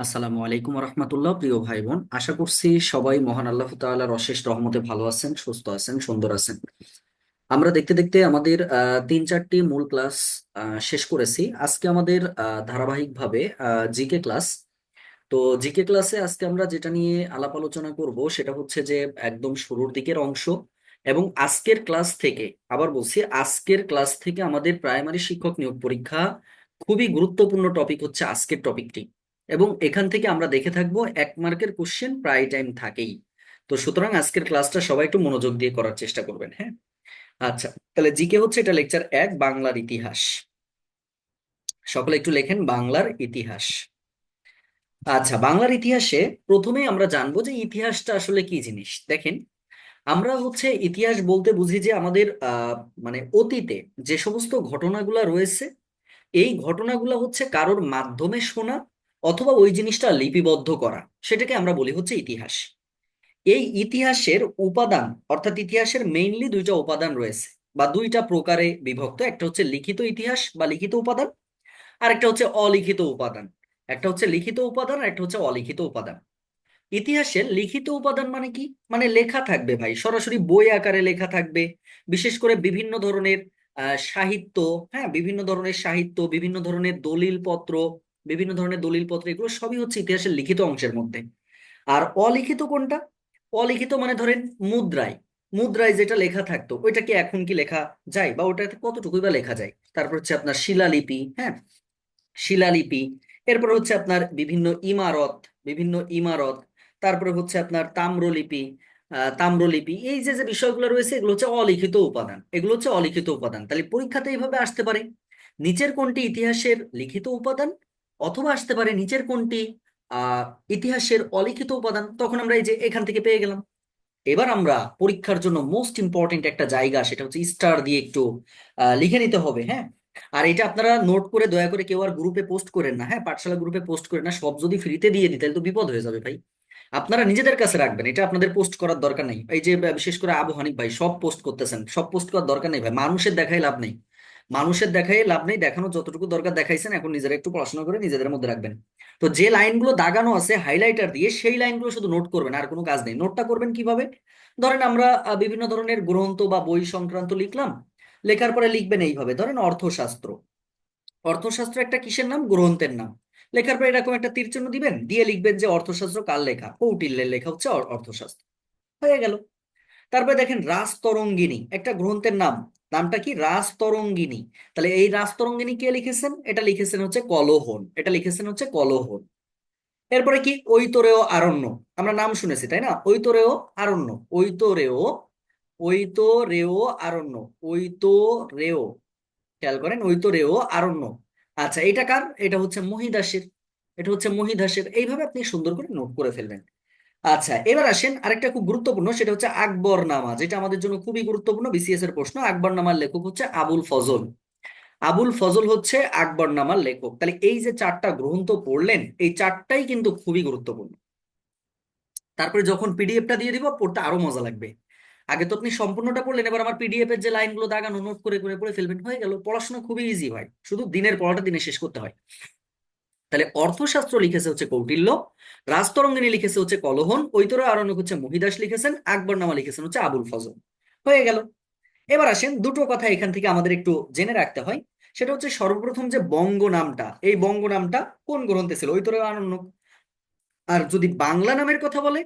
আসসালামু আলাইকুম রহমতুল্লাহ। প্রিয় ভাই বোন, আশা করছি সবাই মহান আল্লাহ তাআলার অশেষ রহমতে ভালো আছেন, সুস্থ আছেন, সুন্দর আছেন। আমরা দেখতে দেখতে আমাদের 3-4টি মূল ক্লাস শেষ করেছি। আজকে আমাদের ধারাবাহিকভাবে জিকে ক্লাস। তো জিকে ক্লাসে আজকে আমরা যেটা নিয়ে আলাপ আলোচনা করব সেটা হচ্ছে যে একদম শুরুর দিকের অংশ। এবং আজকের ক্লাস থেকে, আবার বলছি, আজকের ক্লাস থেকে আমাদের প্রাইমারি শিক্ষক নিয়োগ পরীক্ষা খুবই গুরুত্বপূর্ণ টপিক হচ্ছে আজকের টপিকটি। এবং এখান থেকে আমরা দেখে থাকবো 1 মার্কের কোশ্চেন প্রায় টাইম থাকেই। তো সুতরাং আজকের ক্লাসটা সবাই একটু মনোযোগ দিয়ে করার চেষ্টা করবেন, হ্যাঁ? আচ্ছা, তাহলে জিকে হচ্ছে এটা লেকচার 1, বাংলার ইতিহাস। সকলে একটু লেখেন বাংলার ইতিহাস। আচ্ছা, বাংলার ইতিহাসে প্রথমেই আমরা জানবো যে ইতিহাসটা আসলে কি জিনিস। দেখেন, আমরা হচ্ছে ইতিহাস বলতে বুঝি যে আমাদের মানে অতীতে যে সমস্ত ঘটনাগুলো রয়েছে, এই ঘটনাগুলো হচ্ছে কারোর মাধ্যমে শোনা অথবা ওই জিনিসটা লিপিবদ্ধ করা, সেটাকে আমরা বলি হচ্ছে ইতিহাস। এই ইতিহাসের উপাদান, অর্থাৎ ইতিহাসের মেইনলি দুইটা উপাদান রয়েছে বা দুইটা প্রকারে বিভক্ত। একটা হচ্ছে লিখিত ইতিহাস বা লিখিত উপাদান, আর একটা হচ্ছে অলিখিত উপাদান। একটা হচ্ছে লিখিত উপাদান আর একটা হচ্ছে অলিখিত উপাদান। ইতিহাসের লিখিত উপাদান মানে কি? মানে লেখা থাকবে ভাই, সরাসরি বই আকারে লেখা থাকবে। বিশেষ করে বিভিন্ন ধরনের সাহিত্য, হ্যাঁ, বিভিন্ন ধরনের সাহিত্য, বিভিন্ন ধরনের দলিল পত্র, বিভিন্ন ধরনের দলিল পত্র, এগুলো সবই হচ্ছে ইতিহাসের লিখিত অংশের মধ্যে। আর অলিখিত কোনটা? অলিখিত মানে ধরেন মুদ্রায়, মুদ্রায় যেটা লেখা থাকতো ওইটা কি এখন কি লেখা যায়, বা ওটাতে কতটুকুই বা লেখা যায়। তারপর হচ্ছে আপনার শিলালিপি, হ্যাঁ, শিলালিপি। এরপর হচ্ছে আপনার বিভিন্ন ইমারত, বিভিন্ন ইমারত। তারপরে হচ্ছে আপনার তাম্রলিপি, তাম্রলিপি। এই যে যে বিষয়গুলো রয়েছে এগুলো হচ্ছে অলিখিত উপাদান, এগুলো হচ্ছে অলিখিত উপাদান। তাহলে পরীক্ষাতে এইভাবে আসতে পারে, নিচের কোনটি ইতিহাসের লিখিত উপাদান, অথবা আসতে পারে নিচের কোনটি আহ ইতিহাসের অলিখিত উপাদান। তখন আমরা এই যে এখান থেকে পেয়ে গেলাম। এবার আমরা পরীক্ষার জন্য মোস্ট ইম্পর্টেন্ট একটা জায়গা, সেটা হচ্ছে স্টার দিয়ে একটু লিখে নিতে হবে, হ্যাঁ। আর এটা আপনারা নোট করে দয়া করে কেউ আর গ্রুপে পোস্ট করেন না, হ্যাঁ, পাঠশালা গ্রুপে পোস্ট করেন না। সব যদি ফ্রিতে দিয়ে দিই তাহলে তো বিপদ হয়ে যাবে ভাই। আপনারা নিজেদের কাছে রাখবেন, এটা আপনাদের পোস্ট করার দরকার নেই। এই যে বিশেষ করে আবু হানিফ ভাই সব পোস্ট করতেছেন, সব পোস্ট করার দরকার নেই ভাই। মানুষের দেখাই লাভ নেই, মানুষের দেখাই লাভ নেই। দেখানো যতটুকু দরকার দেখাইছেন, এখন নিজেরা একটু পড়াশোনা করে নিজেদের মধ্যে রাখবেন। তো যে লাইনগুলো দাগানো আছে হাইলাইটার দিয়ে, সেই লাইনগুলো শুধু নোট করবেন, আর কোনো কাজ নেই। নোটটা করবেন কিভাবে? ধরেন আমরা বিভিন্ন ধরনের গ্রন্থ বা বই সংক্রান্ত লিখলাম। লেখার পরে লিখবেন এইভাবে, ধরেন অর্থশাস্ত্র। অর্থশাস্ত্র একটা কিসের নাম? গ্রন্থের নাম। লেখার পরে এরকম একটা তীর চিহ্ন দিবেন, দিয়ে লিখবেন যে অর্থশাস্ত্র কার লেখা? কৌটিল্যের লেখা হচ্ছে অর্থশাস্ত্র। হয়ে গেল। তারপরে দেখেন রাজতরঙ্গিনী একটা গ্রন্থের নাম, নামটা কি? রাজতরঙ্গিনী। তাহলে এই রাজতরঙ্গিনী কে লিখেছেন? এটা লিখেছেন হচ্ছে কলহন, এটা লিখেছেন হচ্ছে কলহন। এরপরে কি? ঐতরেয় আরণ্য। আমরা নাম শুনেছি তাই না? ঐতরেয় আরণ্য, ঐতরেয়, ঐতরেয় আরণ্য, ঐতরেয়। খেয়াল করেন, ঐতরেয় আরণ্য। আচ্ছা, এটা কার? এটা হচ্ছে মহিদাসের, এটা হচ্ছে মহিদাসের। এইভাবে আপনি সুন্দর করে নোট করে ফেলবেন। আচ্ছা, এবার আসেন আরেকটা খুব গুরুত্বপূর্ণ, সেটা হচ্ছে আকবরনামা, যেটা আমাদের জন্য খুবই গুরুত্বপূর্ণ, বিসিএস এর প্রশ্ন। আকবরনামার লেখক হচ্ছে আবুল ফজল। আবুল ফজল হচ্ছে আকবরনামার লেখক। তাহলে এই যে 4টা গ্রন্থ পড়লেন, এই 4টাই কিন্তু খুবই গুরুত্বপূর্ণ। তারপরে যখন পিডিএফটা দিয়ে দিব, পড়তে আরো মজা লাগবে। আগে তো আপনি সম্পূর্ণটা পড়লেন, এবার আমার পিডিএফ এর যে লাইনগুলো দাগানো, নোট করে করে পড়ে ফেলবেন, হয়ে গেল। পড়াশোনা খুবই ইজি হয়, শুধু দিনের পড়াটা দিনে শেষ করতে হয়। তাহলে অর্থশাস্ত্র লিখেছে হচ্ছে কৌটিল্য, রাজতরঙ্গিনী লিখেছে হচ্ছে কলহন, ঐতরেয় আরণ্যক হচ্ছে মহিদাস লিখেছেন, আকবরনামা লিখেছেন হচ্ছে আবুল ফজল। হয়ে গেল। এবার আসেন, দুটো কথা এখান থেকে আমাদের একটু জেনে রাখতে হয়। সেটা হচ্ছে সর্বপ্রথম যে বঙ্গ নামটা, এই বঙ্গ নামটা কোন গ্রন্থে ছিল? ঐতরেয় আরণ্যক। আর যদি বাংলা নামের কথা বলে,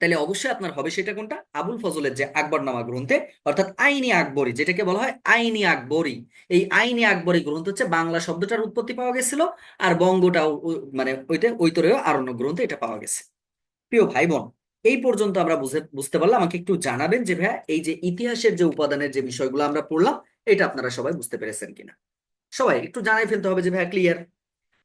তাহলে অবশ্যই আপনার হবে সেটা কোনটা? আবুল ফজলের যে আকবরনামা গ্রন্থে, অর্থাৎ আইনি আকবরী, যেটাকে বলা হয় আইনি আকবরী। এই আইনি আকবরী গ্রন্থ হচ্ছে বাংলা শব্দটার উৎপত্তি পাওয়া গেছিল, আর বঙ্গটা মানে ওইতে ঐতরেয় আরণ্যক গ্রন্থে এটা পাওয়া গেছে। প্রিয় ভাই বোন, এই পর্যন্ত আমরা বুঝতে পারলাম। আমাকে একটু জানাবেন যে ভাইয়া এই যে ইতিহাসের যে উপাদানের যে বিষয়গুলো আমরা পড়লাম, এটা আপনারা সবাই বুঝতে পেরেছেন কিনা। সবাই একটু জানাই ফেলতে হবে যে ভাইয়া ক্লিয়ার।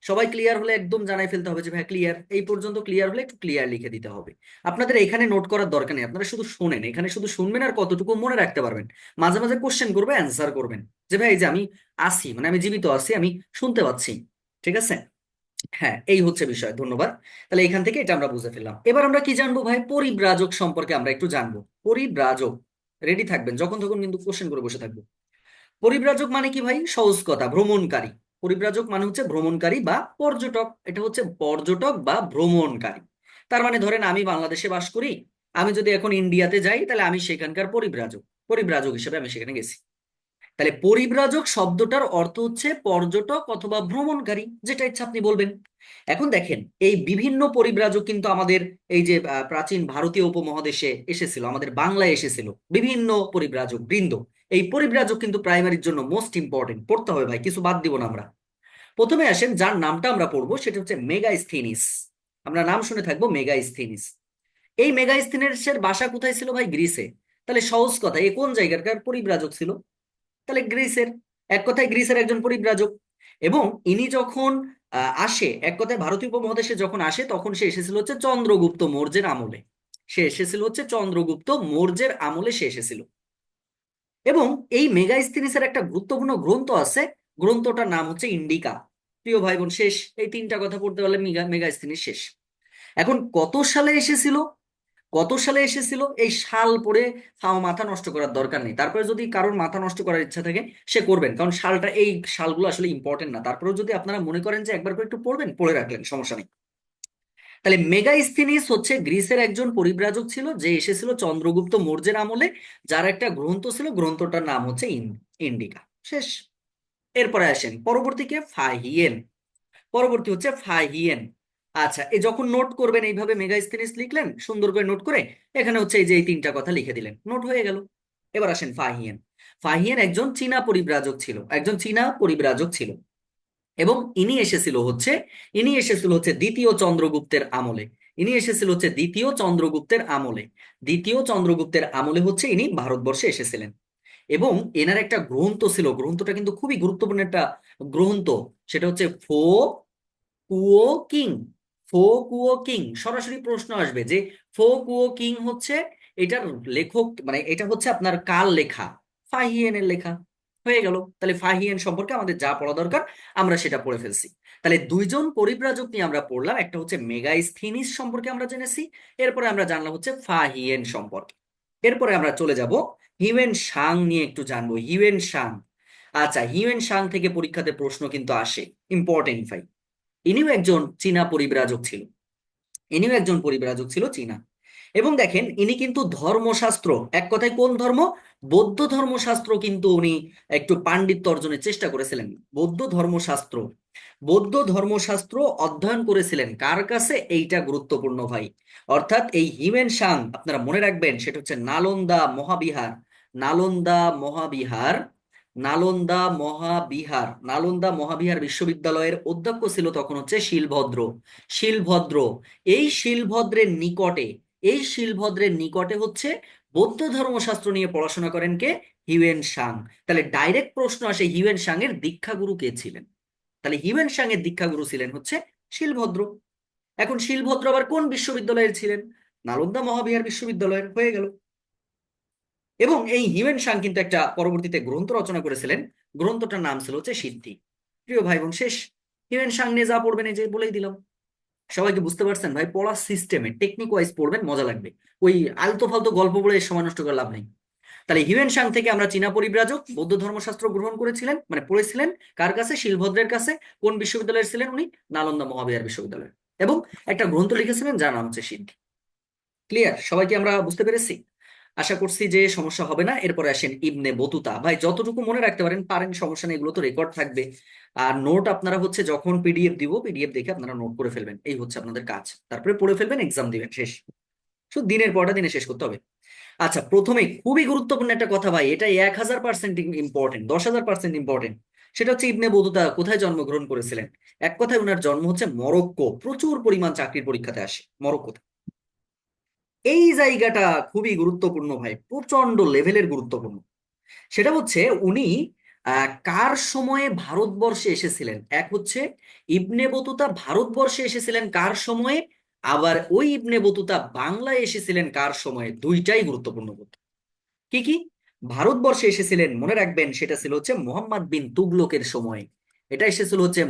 সবাই ক্লিয়ার হলে একদম জানাই ফেলতে হবে যে ভাই ক্লিয়ার। এই পর্যন্ত ক্লিয়ার হলে একটু ক্লিয়ার লিখে দিতে হবে। আপনাদের এখানে নোট করার দরকার নেই, আপনারা শুধু শোনেন, এখানে শুধু শুনবেন আর কতটুকু মনে রাখতে পারবেন। মাঝে মাঝে কোশ্চেন করবে, অ্যান্সার করবেন, যে ভাই এই যে আমি আসি, মানে আমি জীবিত আছি, আমি শুনতে পাচ্ছি। ঠিক আছে? হ্যাঁ, এই হচ্ছে বিষয়। ধন্যবাদ। তাহলে এখান থেকে এটা আমরা বুঝে ফেললাম। এবার আমরা কি জানবো ভাই? পরিব্রাজক সম্পর্কে আমরা একটু জানবো। পরিব্রাজক, রেডি থাকবেন, যখন তখন কিন্তু কোশ্চেন করে বসে থাকবো। পরিব্রাজক মানে কি ভাই? সহজ কথা, ভ্রমণকারী। পরিব্রাজক মানে হচ্ছে ভ্রমণকারী বা পর্যটক, এটা হচ্ছে পর্যটক বা ভ্রমণকারী। তার মানে ধরেন আমি বাংলাদেশে বাস করি, আমি যদি এখন ইন্ডিয়াতে যাই তাহলে আমি সেখানকার পরিব্রাজক, পরিব্রাজক হিসেবে আমি সেখানে গেছি। তাহলে পরিব্রাজক শব্দটার অর্থ হচ্ছে পর্যটক অথবা ভ্রমণকারী, যেটা ইচ্ছা আপনি বলবেন। এখন দেখেন এই বিভিন্ন পরিব্রাজক কিন্তু আমাদের এই যে প্রাচীন ভারতীয় উপমহাদেশে এসেছিল, আমাদের বাংলায় এসেছিল বিভিন্ন পরিব্রাজক বৃন্দ। এই পরিব্রাজক কিন্তু প্রাইমারির জন্য মোস্ট ইম্পর্টেন্ট, পড়তে হবে ভাই, কিছু বাদ দিব না আমরা। প্রথমে আসেন যার নামটা আমরা পড়বো সেটা হচ্ছে মেগাস্থিনিস। আমরা নাম শুনে থাকবো মেগাস্থিনিস। এই মেগাস্থিনিসের বাসা কোথায় ছিল ভাই? গ্রিসে। তাহলে সহজ কথা, এ কোন জায়গাকার পরিব্রাজক ছিল? তাহলে গ্রিসের। এক কথায় গ্রিসের একজন পরিব্রাজক। এবং ইনি যখন আসে, এক কথায় ভারতীয় উপমহাদেশে যখন আসে তখন সে এসেছিল হচ্ছে চন্দ্রগুপ্ত মৌর্যের আমলে। সে এসেছিল হচ্ছে চন্দ্রগুপ্ত মৌর্যের আমলে সে এসেছিল। এবং এই মেগাস্তিনিসের একটা গুরুত্বপূর্ণ গ্রন্থ আছে, গ্রন্থটার নাম হচ্ছে ইন্ডিকা। প্রিয় ভাই বোন, শেষ এই তিনটা কথা পড়তে পারলে মেগাস্তিনিস শেষ। এখন কত সালে এসেছিল? কত সালে এসেছিল এই সাল পড়ে মাথা নষ্ট করার দরকার নেই। তারপরে যদি কারোর মাথা নষ্ট করার ইচ্ছা থাকে সে করবেন, কারণ সালটা, এই সালগুলো আসলে ইম্পর্টেন্ট না। তারপরেও যদি আপনারা মনে করেন যে একবার করে একটু পড়বেন, পড়ে রাখলেন, সমস্যা নেই। তাহলে মেগাস্তিনিস হচ্ছে গ্রিসের একজন পরিব্রাজক ছিল যে এসেছিল চন্দ্রগুপ্ত মৌর্যের আমলে, যার একটা গ্রন্থ ছিল, গ্রন্থটার নাম হচ্ছে ইন্ডিকা। শেষ। এরপরে আসেন পরবর্তীকে ফাহিয়েন। পরবর্তী হচ্ছে ফাহিয়েন। আচ্ছা, এই যখন নোট করবেন এইভাবে মেগাস্তিনিস লিখলেন সুন্দর করে নোট করে, এখানে হচ্ছে এই যে এই তিনটা কথা লিখে দিলেন, নোট হয়ে গেল। এবার আসেন ফাহিয়েন। ফাহিয়েন একজন চীনা পরিব্রাজক ছিল, একজন চীনা পরিব্রাজক ছিল। এবং ইনি এসেছিল হচ্ছে দ্বিতীয় চন্দ্রগুপ্তের আমলে। ইনি এসেছিল হচ্ছে দ্বিতীয় চন্দ্রগুপ্তের আমলে। দ্বিতীয় চন্দ্রগুপ্তের আমলে হচ্ছে ইনি ভারতবর্ষে এসেছিলেন। এবং এনার একটা গ্রন্থ ছিল, গ্রন্থটা কিন্তু খুবই গুরুত্বপূর্ণ একটা গ্রন্থ। সেটা হচ্ছে কুও কিং। ফো কুও কিং, সরাসরি প্রশ্ন আসবে যে ফো কুও কিং হচ্ছে এটার লেখক, মানে এটা হচ্ছে আপনার কার লেখা? ফাহিয়েনের লেখা। হয়ে গেল। তাহলে ফাহিয়েন সম্পর্কে আমাদের যা পড়া দরকার আমরা সেটা পড়ে ফেলছি। তাহলে দুইজন পরিব্রাজক নিয়ে আমরা পড়লাম, একটা হচ্ছে মেগাস্থিনিস সম্পর্কে আমরা জেনেছি, এরপরে আমরা জানলাম হচ্ছে ফাহিয়েন সম্পর্কে। এরপরে আমরা চলে যাব হিউয়েন সাং নিয়ে একটু জানবো, হিউয়েন সাং। আচ্ছা, হিউয়েন সাং থেকে পরীক্ষাতে প্রশ্ন কিন্তু আসে, ইম্পর্টেন্ট ভাই। ইনিও একজন চীনা পরিব্রাজক ছিল। ইনিও একজন পরিব্রাজক ছিল চীনা। এবং দেখেন ইনি কিন্তু ধর্মশাস্ত্র, এক কথায় কোন ধর্ম? বৌদ্ধ ধর্মশাস্ত্র কিন্তু উনি একটু পাণ্ডিত্য অর্জনের চেষ্টা করেছিলেন। বৌদ্ধ ধর্মশাস্ত্র, বৌদ্ধ ধর্মশাস্ত্র অধ্যয়ন করেছিলেন কার কাছে? এইটা গুরুত্বপূর্ণ ভাই। অর্থাৎ এই হিউয়েন সাং আপনারা মনে রাখবেন, সেটা হচ্ছে নালন্দা মহাবিহার। নালন্দা মহাবিহার, নালন্দা মহাবিহার বিশ্ববিদ্যালয়ের অধ্যক্ষ ছিল তখন হচ্ছে শিলভদ্র। শিলভদ্র, এই শিলভদ্রের নিকটে, এই শিলভদ্রের নিকটে হচ্ছে বৌদ্ধ ধর্মশাস্ত্র নিয়ে পড়াশোনা করেন কে? Hiuen Tsang. তাহলে ডাইরেক্ট প্রশ্ন আসে হিউয়েন সাং এর দীক্ষাগুরু কে ছিলেন? তাহলে হিউয়েন সাং এর দীক্ষাগুরু ছিলেন হচ্ছে শিলভদ্র। এখন শিলভদ্র আবার কোন বিশ্ববিদ্যালয়ের ছিলেন? নালন্দা মহাবিহার বিশ্ববিদ্যালয়ের। হয়ে গেল। এবং এই হিউয়েন সাং কিন্তু একটা পরবর্তীতে গ্রন্থ রচনা করেছিলেন, গ্রন্থটার নাম ছিল হচ্ছে সিদ্ধি। প্রিয় ভাই বোন, শেষ। হিউয়েন সাং নিয়ে যা পড়বেন এই যে বলেই দিলাম। সবাইকে বুঝতে পারছেন ভাই? পড়ার সিস্টেমে টেকনিক ওয়াইজ পড়বেন, মজা লাগবে। ওই আলতু ফালতু গল্প বলে সময় নষ্ট করে লাভ নেই। তাহলে হিউয়েন সাং থেকে আমরা চীনা পরিব্রাজক, বৌদ্ধ ধর্মশাস্ত্র গ্রহণ করেছিলেন, মানে পড়েছিলেন কার কাছে? শিলভদ্রের কাছে। কোন বিশ্ববিদ্যালয়ের ছিলেন উনি? নালন্দা মহাবিহার বিশ্ববিদ্যালয়। এবং একটা গ্রন্থ লিখেছিলেন যার নাম হচ্ছে সিদ্ধি। ক্লিয়ার? সবাইকে আমরা বুঝতে পেরেছি? আশা করছি যে সমস্যা হবে না। এরপরে আসেন ইবনে বতুতা। ভাই যতটুকু মনে রাখতে পারেন পারেন, সমস্যা নেই, এগুলো তো রেকর্ড থাকবে। আর নোট আপনারা হচ্ছে যখন পিডিএফ দিব, পিডিএফ দেখে আপনারা নোট করে ফেলবেন, এই হচ্ছে আপনাদের কাজ। তারপরে পড়ে ফেলবেন, এক্সাম দিবেন, শেষ। শুধু দিনের পরটা দিনে শেষ করতে হবে। আচ্ছা, প্রথমে খুবই গুরুত্বপূর্ণ একটা কথা ভাই, এটা 1000% ইম্পর্টেন্ট, 10,000% ইম্পর্টেন্ট। সেটা হচ্ছে ইবনে বতুতা কোথায় জন্মগ্রহণ করেছিলেন? এক কথায় ওনার জন্ম হচ্ছে মরক্কো। প্রচুর পরিমাণ চাকরির পরীক্ষাতে আসে মরক্কোতে। এই জায়গাটা খুবই গুরুত্বপূর্ণ ভাই, প্রচন্ড লেভেলের গুরুত্বপূর্ণ। সেটা হচ্ছে উনি কার সময়ে ভারতবর্ষে এসেছিলেন? এক হচ্ছে ইবনে বতুতা ভারতবর্ষে এসেছিলেন কার সময়ে, আবার ওই ইবনে বতুতা বাংলায় এসেছিলেন কার সময়ে? দুইটাই গুরুত্বপূর্ণ কথা। কি কি? ভারতবর্ষে এসেছিলেন মনে রাখবেন, সেটা ছিল হচ্ছে মোহাম্মদ বিন তুগলকের সময়। এটা এসেছিল হচ্ছে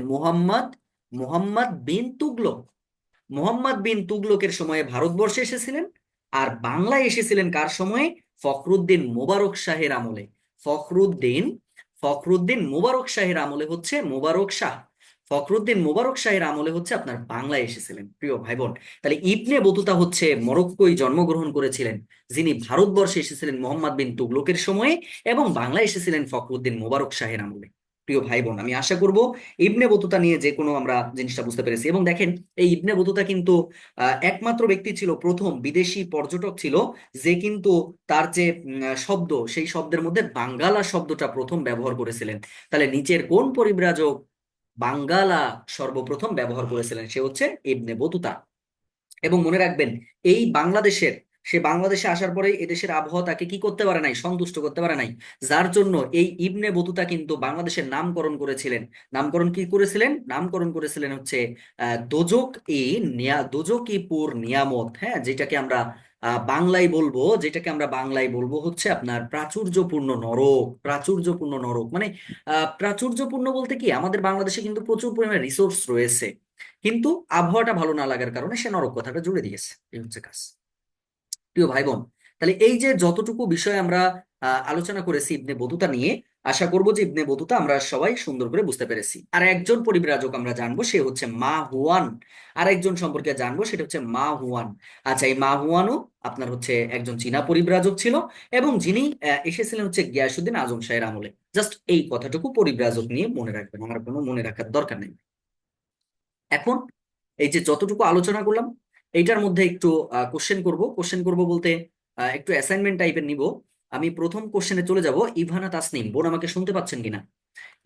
মোহাম্মদ বিন তুগলক। মোহাম্মদ বিন তুগলকের সময়ে ভারতবর্ষে এসেছিলেন। আর বাংলায় এসেছিলেন কার সময়ে? ফখরুদ্দিন মোবারক শাহের আমলে। ফখরুদ্দিন ফখরুদ্দিন মোবারক শাহের আমলে হচ্ছে মোবারক শাহ, ফখরুদ্দিন মোবারক শাহের আমলে হচ্ছে আপনার বাংলায় এসেছিলেন প্রিয় ভাই বোন। তাহলে ইবনে বতুতা হচ্ছে মরক্কোয় জন্মগ্রহণ করেছিলেন, যিনি ভারতবর্ষে এসেছিলেন মোহাম্মদ বিন তুগলকের সময়ে, এবং বাংলায় এসেছিলেন ফখরুদ্দিন মোবারক শাহের আমলে। প্রিয় ভাই বোন, আমি আশা করব ইবনে বতুতা নিয়ে যে কোনো আমরা জিনিসটা বুঝতে পেরেছি। এবং দেখেন, এই ইবনে বতুতা কিন্তু একমাত্র ব্যক্তি ছিল, প্রথম বিদেশি পর্যটক ছিল, যে কিন্তু তার যে শব্দ, সেই শব্দের মধ্যে বাঙ্গালা শব্দটা প্রথম ব্যবহার করেছিলেন। তাহলে নিচের কোন পরিব্রাজক বাঙ্গালা সর্বপ্রথম ব্যবহার করেছিলেন? সে হচ্ছে ইবনে বতুতা। এবং মনে রাখবেন, এই বাংলাদেশের, সে বাংলাদেশে আসার পরে এদেশের আবহাওয়া তাকে কি করতে পারে নাই, সন্তুষ্ট করতে পারে নাই, যার জন্য এই ইবনে বতুতা কিন্তু বাংলাদেশের নামকরণ করেছিলেন। নামকরণ কি করেছিলেন? নামকরণ করেছিলেন হচ্ছে দোজকি পুর নিয়ামত, হ্যাঁ, যেটাকে আমরা বাংলায় বলবো হচ্ছে আপনার প্রাচুর্যপূর্ণ নরক। প্রাচুর্যপূর্ণ নরক মানে প্রাচুর্যপূর্ণ বলতে কি, আমাদের বাংলাদেশে কিন্তু প্রচুর পরিমাণে রিসোর্স রয়েছে, কিন্তু আবহাওয়াটা ভালো না লাগার কারণে সে নরক কথাটা জুড়ে দিয়েছে। এই হচ্ছে কাজ। প্রিয় ভাই বোন, তাহলে এই যে যতটুকু বিষয় আমরা আলোচনা করেছি ইবনে বতুতা নিয়ে, আশা করবো যে ইবনে বতুতা আমরা সবাই সুন্দর করে বুঝতে পেরেছি। আর একজন পরিব্রাজক আমরা জানবো, সে হচ্ছে মা হুয়ান। আর একজন সম্পর্কে জানবো, সেটা হচ্ছে মা হুয়ান। আচ্ছা, এই মা হুয়ানও আপনার হচ্ছে একজন চীনা পরিব্রাজক ছিল, এবং যিনি এসেছিলেন হচ্ছে গিয়াসুদ্দিন আজম শাহের আমলে। জাস্ট এই কথাটুকু পরিব্রাজক নিয়ে মনে রাখবেন, আমার কোনো মনে রাখার দরকার নেই। এখন এই যে যতটুকু আলোচনা করলাম, এইটার মধ্যে একটু কোশ্চেন করব বলতে একটু অ্যাসাইনমেন্ট টাইপের নিব। আমি প্রথম কোশ্চেনে চলে যাব। ইভানা তাসনিম বোন আমাকে শুনতে পাচ্ছেন কিনা?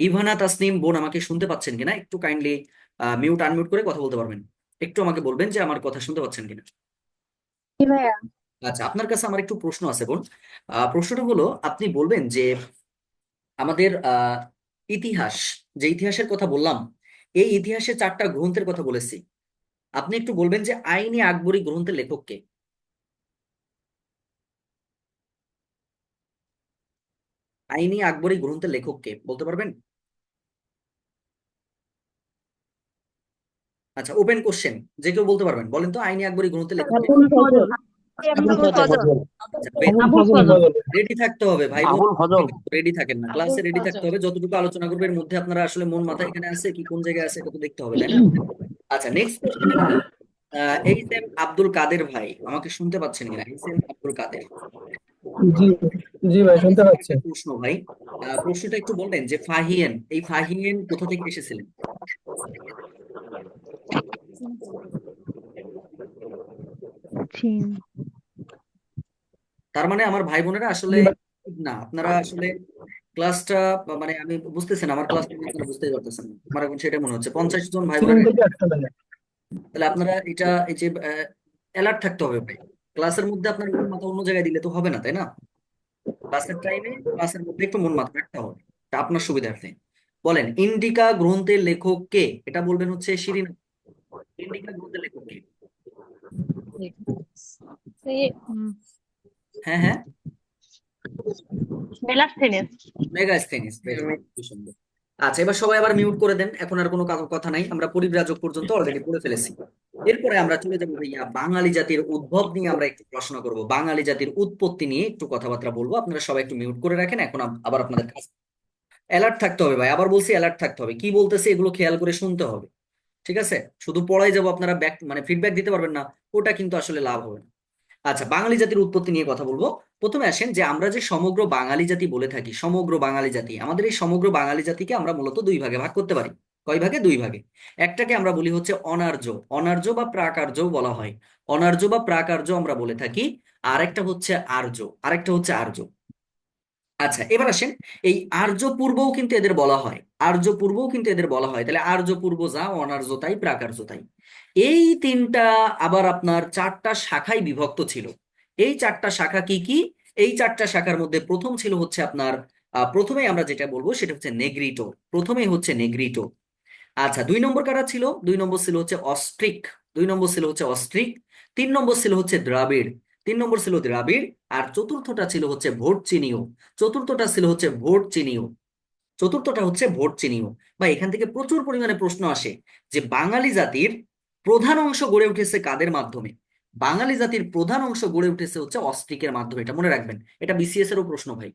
ইভানা তাসনিম বোন আমাকে শুনতে পাচ্ছেন কিনা? একটু কাইন্ডলি মিউট আনমিউট করে কথা বলতে পারবেন? একটু আমাকে বলবেন যে আমার কথা শুনতে পাচ্ছেন কিনা। জি ভাইয়া। আচ্ছা, আপনার কাছে আমার একটু প্রশ্ন আছে বোন। প্রশ্নটা হলো, আপনি বলবেন যে আমাদের ইতিহাস, যে ইতিহাসের কথা বললাম, এই ইতিহাসে 4টা গ্রন্থের কথা বলেছি। আপনি একটু বলবেন যে আইনে আকবরী গ্রন্থের লেখক কে? আইনি আকবরী গ্রন্থের লেখক কে বলতে পারবেন? আচ্ছা, ওপেন কোশ্চেন, যে কেউ বলতে পারবেন, বলেন তো আইনি আকবরী গ্রন্থের লেখক কে? আবুল ফজল। আবুল ফজল। আচ্ছা, আবুল আবুল ফজল। ফজল। রেডি থাকতে হবে ভাই বোন। আবুল ফজল। রেডি থাকেন না, ক্লাসে আবুল রেডি থাকতে ফজল। হবে। যতটুকু আলোচনা করবে এর মধ্যে আপনারা আসলে মন মাথা এখানে আছে কি কোন জায়গায় আছে, এটা তো দেখতে হবে, তাই না? আচ্ছা, নেক্সট কোশ্চেন হলো, এইচ এম আব্দুল কাদের ভাই আমাকে শুনতে পাচ্ছেন কিনা? এইচ এম আব্দুল কাদের, জি, জি ভাই আপনার শুনতে কাছে আমার পাচ্ছি। একটা প্রশ্ন ভাই। প্রশ্নটা একটু বলবেন যে ফাহিয়েন, এই ফাহিয়েন কোথা থেকে এসেছিলেন? চীন। তার মানে আমার ভাই বোনেরা আসলে জি ভাই, না, আপনারা আসলে ক্লাসটা, মানে আমি বুঝতেছেন আমার ক্লাসটা আপনারা বুঝতেই পারতেছেন না। আমার এখন সেটা মনে হচ্ছে 50 জন ভাই চীন বোনের। থেকে আসছে ভাইয়া। তাহলে আপনারা এটা, এই যে অ্যালার্ট থাকতে হবে ভাই। ক্লাসের মধ্যে আপনার মন মাথা অন্য জায়গায় দিলে তো হবে না, তাই না? ক্লাসের টাইমে ক্লাসের মধ্যে একটু মন মাথা রাখতে হবে, তা আপনার সুবিধার্থে। বলেন, ইন্ডিকা গ্রন্থের লেখক কে? এটা বলবেন হচ্ছে শিরিন। ইন্ডিকা গ্রন্থের লেখক কে? হ্যাঁ হ্যাঁ, মেলাস্থেনেস। মেগাস্থেনিস, ভেরি সুন্দর। আচ্ছা, এবার সবাই আবার মিউট করে দেন, এখন আর কোনো কথা নাই, আমরা পরিব্রাজক পর্যন্ত অলরেডি পড়ে ফেলেছি। এরপরে আমরা চলে যাবো ভাইয়া বাঙালি জাতির উদ্ভব নিয়ে, আমরা একটু পড়াশোনা করব, বাঙালি জাতির উৎপত্তি নিয়ে একটু কথাবার্তা বলবো। আপনারা সবাই একটু মিউট করে রাখেন, এখন আবার আপনাদের কাজ। অ্যালার্ট থাকতে হবে ভাই, আবার বলছি অ্যালার্ট থাকতে হবে, কি বলতেছে এগুলো খেয়াল করে শুনতে হবে। ঠিক আছে? শুধু পড়াই যাবো, আপনারা ব্যাক মানে ফিডব্যাক দিতে পারবেন না, ওটা কিন্তু আসলে লাভ হবে না। আচ্ছা, বাঙালি জাতির উৎপত্তি নিয়ে কথা বলবো। প্রথমে আসেন যে আমরা যে সমগ্র বাঙালি জাতি বলে থাকি, সমগ্র বাঙালি জাতি, আমাদের এই সমগ্র বাঙালি জাতিকে আমরা মূলত দুই ভাগে ভাগ করতে পারি। কয় ভাগে? দুই ভাগে। একটাকে আমরা বলি হচ্ছে অনার্য, অনার্য বা প্রাকার্য বলা হয়, অনার্য বা প্রাকার্য আমরা বলে থাকি। আরেকটা হচ্ছে আর্য, আরেকটা হচ্ছে আর্য। আচ্ছা, এবার আসেন, এই আর্য পূর্বও কিন্তু এদের বলা হয়, আর্য পূর্বও কিন্তু এদের বলা হয়। তাহলে আর্য পূর্ব যা, অনার্য তাই, প্রাকার্য তাই। এই তিনটা আবার আপনার 4টা শাখায় বিভক্ত ছিল। এই 4টা শাখা কি কি? এই 4টা শাখার মধ্যে প্রথম ছিল হচ্ছে আপনার প্রথমেই আমরা যেটা বলবো সেটা হচ্ছে নেগ্রিটো, প্রথমেই হচ্ছে নেগ্রিটো। আচ্ছা, 2 নম্বর কারা ছিল? 2 নম্বর ছিল হচ্ছে অস্ট্রিক, 2 নম্বর ছিল হচ্ছে অস্ট্রিক। 3 নম্বর ছিল হচ্ছে দ্রাবিড়, 3 নম্বর ছিল দ্রাবিড়। আর চতুর্থটা ছিল হচ্ছে ভোট চিনিও, চতুর্থটা ছিল হচ্ছে ভোট চিনিও, চতুর্থটা হচ্ছে ভোট চিনিও। বা এখান থেকে প্রচুর পরিমাণে প্রশ্ন আসে যে বাঙালি জাতির প্রধান অংশ গড়ে উঠেছে কাদের মাধ্যমে? বাঙালি জাতির প্রধান অংশ গড়ে উঠেছে হচ্ছে অস্ট্রিকের মাধ্যমে, এটা মনে রাখবেন, এটা বিসিএস এরও প্রশ্ন ভাই।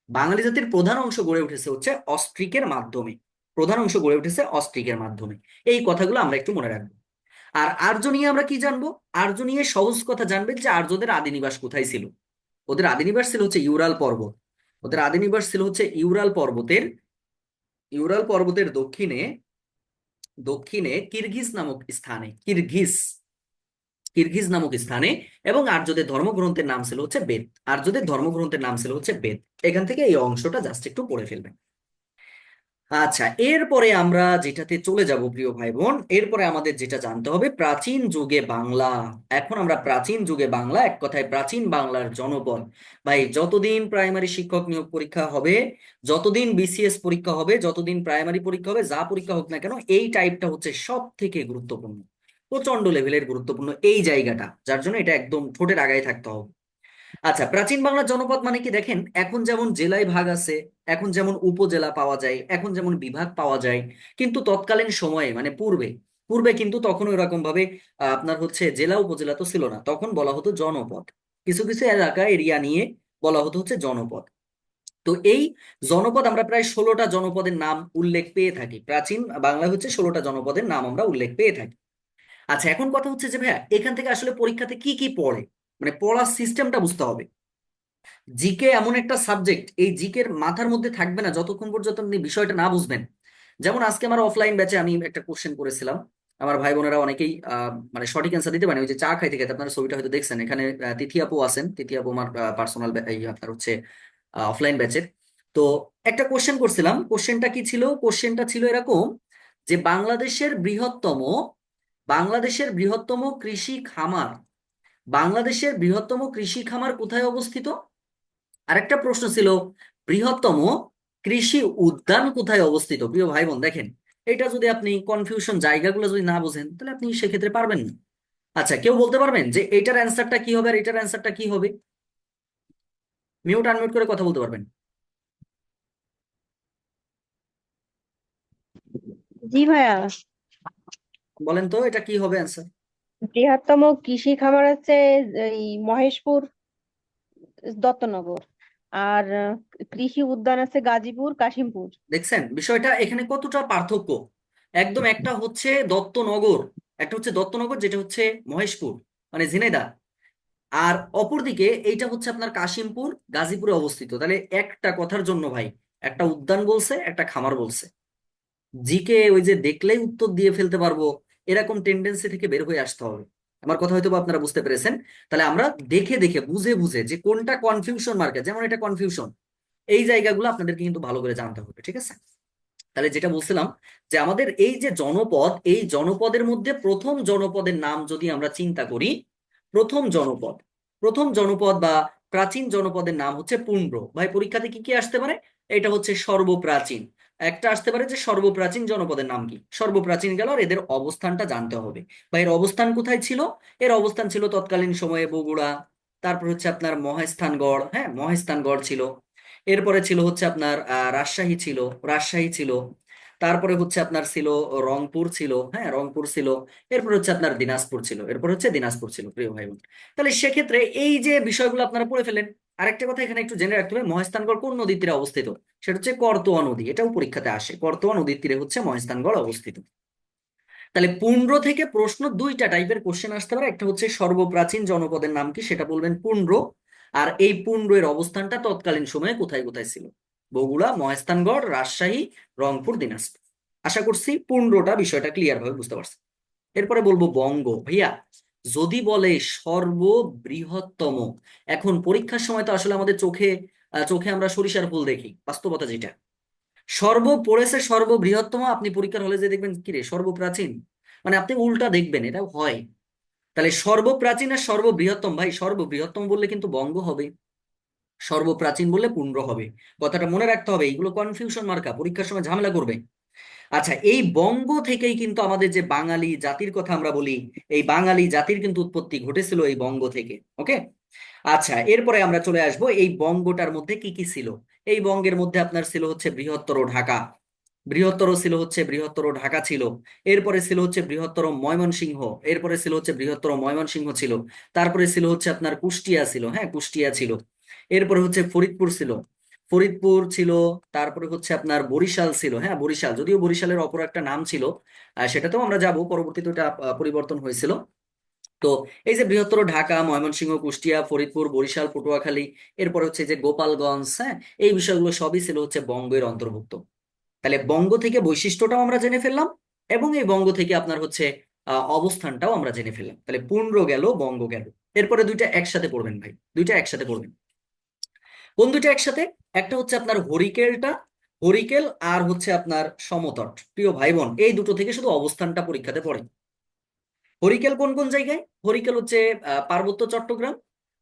বাঙালি জাতির প্রধান অংশ গড়ে উঠেছে হচ্ছে অস্ট্রিকের মাধ্যমে। প্রধান অংশ গড়ে উঠেছে অস্ট্রিকের মাধ্যমে। এই কথাগুলো আমরা একটু মনে রাখবো। আর আর্য নিয়ে আমরা কি জানবো? আর্য নিয়ে সহজ কথা জানবেন যে আর্যদের আদি নিবাস কোথায় ছিল। ওদের আদি নিবাস ছিল হচ্ছে ইউরাল পর্বত। ওদের আদি নিবাস ছিল হচ্ছে ইউরাল পর্বতের দক্ষিণে দক্ষিণে কিরগিজ নামক স্থানে, কিরগিজ নামক স্থানে। এবং আর্যদের ধর্মগ্রন্থের নাম ছিল হচ্ছে বেদ। আর্যদের ধর্মগ্রন্থের নাম ছিল হচ্ছে বেদ। এখান থেকে এই অংশটা জাস্ট একটু পড়ে ফেলবেন। আচ্ছা, এরপরে আমরা যেটাতে চলে যাব প্রিয় ভাই বোন, এরপরে আমাদের যেটা জানতে হবে প্রাচীন যুগে বাংলা। এখন আমরা প্রাচীন যুগে বাংলা, এক কথায় প্রাচীন বাংলার জনপদ। ভাই, যতদিন প্রাইমারি শিক্ষক নিয়োগ পরীক্ষা হবে, যতদিন বিসিএস পরীক্ষা হবে, যতদিন প্রাইমারি পরীক্ষা হবে, যা পরীক্ষা হোক না কেন, এই টাইপটা হচ্ছে সব থেকে গুরুত্বপূর্ণ, প্রচন্ড লেভেলের গুরুত্বপূর্ণ এই জায়গাটা, যার জন্য এটা একদম ঠোঁটের আগায় থাকতে হবে। আচ্ছা, প্রাচীন বাংলার জনপদ মানে কি দেখেন, এখন যেমন জেলায় ভাগ আছে, এখন যেমন উপজেলা পাওয়া যায়, এখন যেমন বিভাগ পাওয়া যায়, কিন্তু তৎকালীন সময়ে মানে পূর্বে পূর্বে কিন্তু তখন ওইরকম ভাবে আপনার হচ্ছে জেলা উপজেলা তো ছিল না, তখন বলা হতো জনপদ। কিছু কিছু এলাকা এরিয়া নিয়ে বলা হতো হচ্ছে জনপদ। তো এই জনপদ আমরা প্রায় 16টা জনপদের নাম উল্লেখ পেয়ে থাকি। প্রাচীন বাংলায় হচ্ছে 16টা জনপদের নাম আমরা উল্লেখ পেয়ে থাকি। আচ্ছা, এখন কথা হচ্ছে যে ভাইয়া, এখান থেকে আসলে পরীক্ষাতে কি কি পড়ে, মানে পড়ার সিস্টেমটা বুঝতে হবে। জিকে এমন একটা সাবজেক্ট, এই জিকের মাথার মধ্যে থাকবে না যতক্ষণ পর্যন্ত আপনি বিষয়টা না বুঝবেন। যেমন আজকে আমার অফলাইন ব্যাচে আমি একটা কোশ্চেন করেছিলাম, আমার ভাই বোনেরা অনেকেই মানে সঠিক অ্যান্সার দিতে পারে। ওই যে চা খাইতে খাইতে, আপনারা ছবিটা হয়তো দেখছেন, এখানে তিথি আপু আছেন। তিথি আপু আমার পার্সোনাল এই আপনার হচ্ছে অফলাইন ব্যাচের। তো একটা কোশ্চেন করছিলাম, কোশ্চেনটা কি ছিল? কোশ্চেনটা ছিল এরকম যে বাংলাদেশের বৃহত্তম কৃষি খামার, বাংলাদেশের বৃহত্তম কৃষি খামার কোথায় অবস্থিত? আরেকটা প্রশ্ন ছিল, বৃহত্তম কৃষি উদ্যান কোথায় অবস্থিত? প্রিয় ভাই বোন দেখেন, এটা যদি আপনি কনফিউশন জায়গাগুলো যদি না বোঝেন, তাহলে আপনি সেক্ষেত্রে পারবেন না। আচ্ছা, কেউ বলতে পারবেন যে এটার অ্যান্সারটা কি হবে আর এটার অ্যান্সারটা কি হবে? মিউট আনমিউট করে কথা বলতে পারবেন। জি ভাইয়া। বলেন তো এটা কি হবে অ্যান্সার? বৃহত্তম কৃষি খামার হচ্ছে এই মহেশপুর, দত্তনগর। আর কৃষি উদ্যান আছে গাজীপুর, কাশিমপুর। দেখছেন বিষয়টা এখানে কতটা পার্থক্য। একদম একটা হচ্ছে দত্তনগর, একটা হচ্ছে দত্তনগর যেটা হচ্ছে মহেশপুর মানে ঝিনাইদহ, আর অপরদিকে এইটা হচ্ছে আপনার কাশিমপুর গাজীপুরে অবস্থিত। তাহলে একটা কথার জন্য ভাই, একটা উদ্যান বলছে, একটা খামার বলছে। জিকে ওই যে দেখলেই উত্তর দিয়ে ফেলতে পারবো এরকম টেন্ডেন্সি থেকে বের হয়ে আসতে হবে। আমার কথা হয়তো বা আপনারা বুঝতে পেরেছেন। তাহলে আমরা দেখে দেখে বুঝে বুঝে যে কোনটা কনফিউশন মার্কে, যেমন এটা কনফিউশন, এই জায়গাগুলো আপনাদেরকে কিন্তু ভালো করে জানতে হবে, ঠিক আছে? তাহলে যেটা বলছিলাম যে আমাদের এই যে জনপদ, এই জনপদের মধ্যে প্রথম জনপদের নাম যদি আমরা চিন্তা করি, প্রথম জনপদ প্রথম জনপদ বা প্রাচীন জনপদের নাম হচ্ছে পুণ্ড্র। ভাই, পরীক্ষাতে কি কি আসতে পারে? এটা হচ্ছে সর্বপ্রাচীন। একটা আসতে পারে যে সর্বপ্রাচীন জনপদের নাম কি, সর্বপ্রাচীন গেল, আর এদের অবস্থানটা জানতে হবে। বা এর অবস্থান কোথায় ছিল? এর অবস্থান ছিল তৎকালীন সময়ে বগুড়া, তারপর হচ্ছে আপনার মহেস্থানগড়, হ্যাঁ মহেস্থানগড় ছিল। এরপরে ছিল হচ্ছে আপনার রাজশাহী ছিল। তারপরে হচ্ছে আপনার ছিল রংপুর ছিল, হ্যাঁ রংপুর ছিল। এরপর হচ্ছে আপনার দিনাজপুর ছিল প্রিয় ভাই বোন। তাহলে সেক্ষেত্রে এই যে বিষয়গুলো আপনারা পড়ে ফেলেন। আরেকটা কথা এখানে একটু জেনে রাখতে হবে, মহেস্থানগড় কোন নদীর তীরে অবস্থিত? সেটা হচ্ছে করতোয়া নদী। এটাও পরীক্ষাতে আসে, করতোয়া নদীর তীরে হচ্ছে মহেস্থানগড় অবস্থিত। তাহলে পুণ্ড্র থেকে প্রশ্ন দুইটা টাইপের কোশ্চেন আসতে পারে। একটা হচ্ছে সর্বপ্রাচীন জনপদের নাম কি, সেটা বলবেন পুণ্ড্র। আর এই পুণ্ড্রের অবস্থানটা তৎকালীন সময়ে কোথায় কোথায় ছিল? বগুড়া, মহেস্থানগড়, রাজশাহী, রংপুর, দিনাজপুর। আশা করছি পুণ্ড্রটা বিষয়টা ক্লিয়ার ভাবে বুঝতে পারছি। এরপরে বলবো বঙ্গ। ভাইয়া, যদি বলে সর্ববৃহত্তম, এখন পরীক্ষার সময় তো আসলে আমাদের চোখে চোখে আমরা সরিষার ফুল দেখি, বাস্তবতা যেটা পড়েছে সর্ববৃহত্তম, আপনি পরীক্ষার হলে যে দেখবেন কিরে সর্বপ্রাচীন, মানে আপনি উল্টা দেখবেন, এটাও হয়। তাহলে সর্বপ্রাচীন আর সর্ববৃহত্তম, ভাই সর্ববৃহত্তম বললে কিন্তু বঙ্গ হবে, সর্বপ্রাচীন বললে পুণ্ড্র হবে। কথাটা মনে রাখতে হবে, এইগুলো কনফিউশন মার্কা, পরীক্ষার সময় ঝামেলা করবে। আচ্ছা, এই বঙ্গ থেকেই কিন্তু আমাদের যে বাঙালি জাতির কথা আমরা বলি, এই বাঙালি জাতির কিন্তু উৎপত্তি ঘটেছিল এই বঙ্গ থেকে। ওকে, আচ্ছা এরপরে আমরা চলে আসব এই বঙ্গটার মধ্যে কি কি ছিল। এই বঙ্গের মধ্যে আপনার ছিল হচ্ছে বৃহত্তর ঢাকা ছিল। এরপরে ছিল হচ্ছে বৃহত্তর ময়মনসিংহ। এরপরে ছিল হচ্ছে বৃহত্তর ময়মনসিংহ ছিল। তারপরে ছিল হচ্ছে আপনার কুষ্টিয়া ছিল, হ্যাঁ কুষ্টিয়া ছিল। এরপরে হচ্ছে ফরিদপুর ছিল। ফরিদপুর ছিল, তারপরে হচ্ছে আপনার বরিশাল ছিল। হ্যাঁ, বরিশাল, যদিও বরিশালের অপর একটা নাম ছিল, সেটাতেও আমরা যাব, পরবর্তীতে ওটা পরিবর্তন হয়েছিল। তো এই যে বৃহত্তর ঢাকা, ময়মনসিংহ, কুষ্টিয়া, ফরিদপুর, বরিশাল, পটুয়াখালী, এরপর হচ্ছে যে গোপালগঞ্জ, হ্যাঁ, এই বিষয়গুলো সবই ছিল হচ্ছে বঙ্গের অন্তর্ভুক্ত। তাহলে বঙ্গ থেকে বৈশিষ্ট্যটাও আমরা জেনে ফেললাম, এবং এই বঙ্গ থেকে আপনার হচ্ছে অবস্থানটাও আমরা জেনে ফেললাম। তাহলে পুন্ড গেল, বঙ্গ গেল। এরপরে দুইটা একসাথে পড়বেন ভাই, দুইটা একসাথে পড়বেন। কোন দুইটা একসাথে? একটা হচ্ছে আপনার হরিকেলটা, হরিকেল, আর হচ্ছে আপনার সমতট। প্রিয় ভাই বোন, এই দুটো থেকে শুধু অবস্থানটা পরীক্ষাতে পড়ে। হরিকেল কোন কোন জায়গায়? হরিকেল হচ্ছে পার্বত্য চট্টগ্রাম।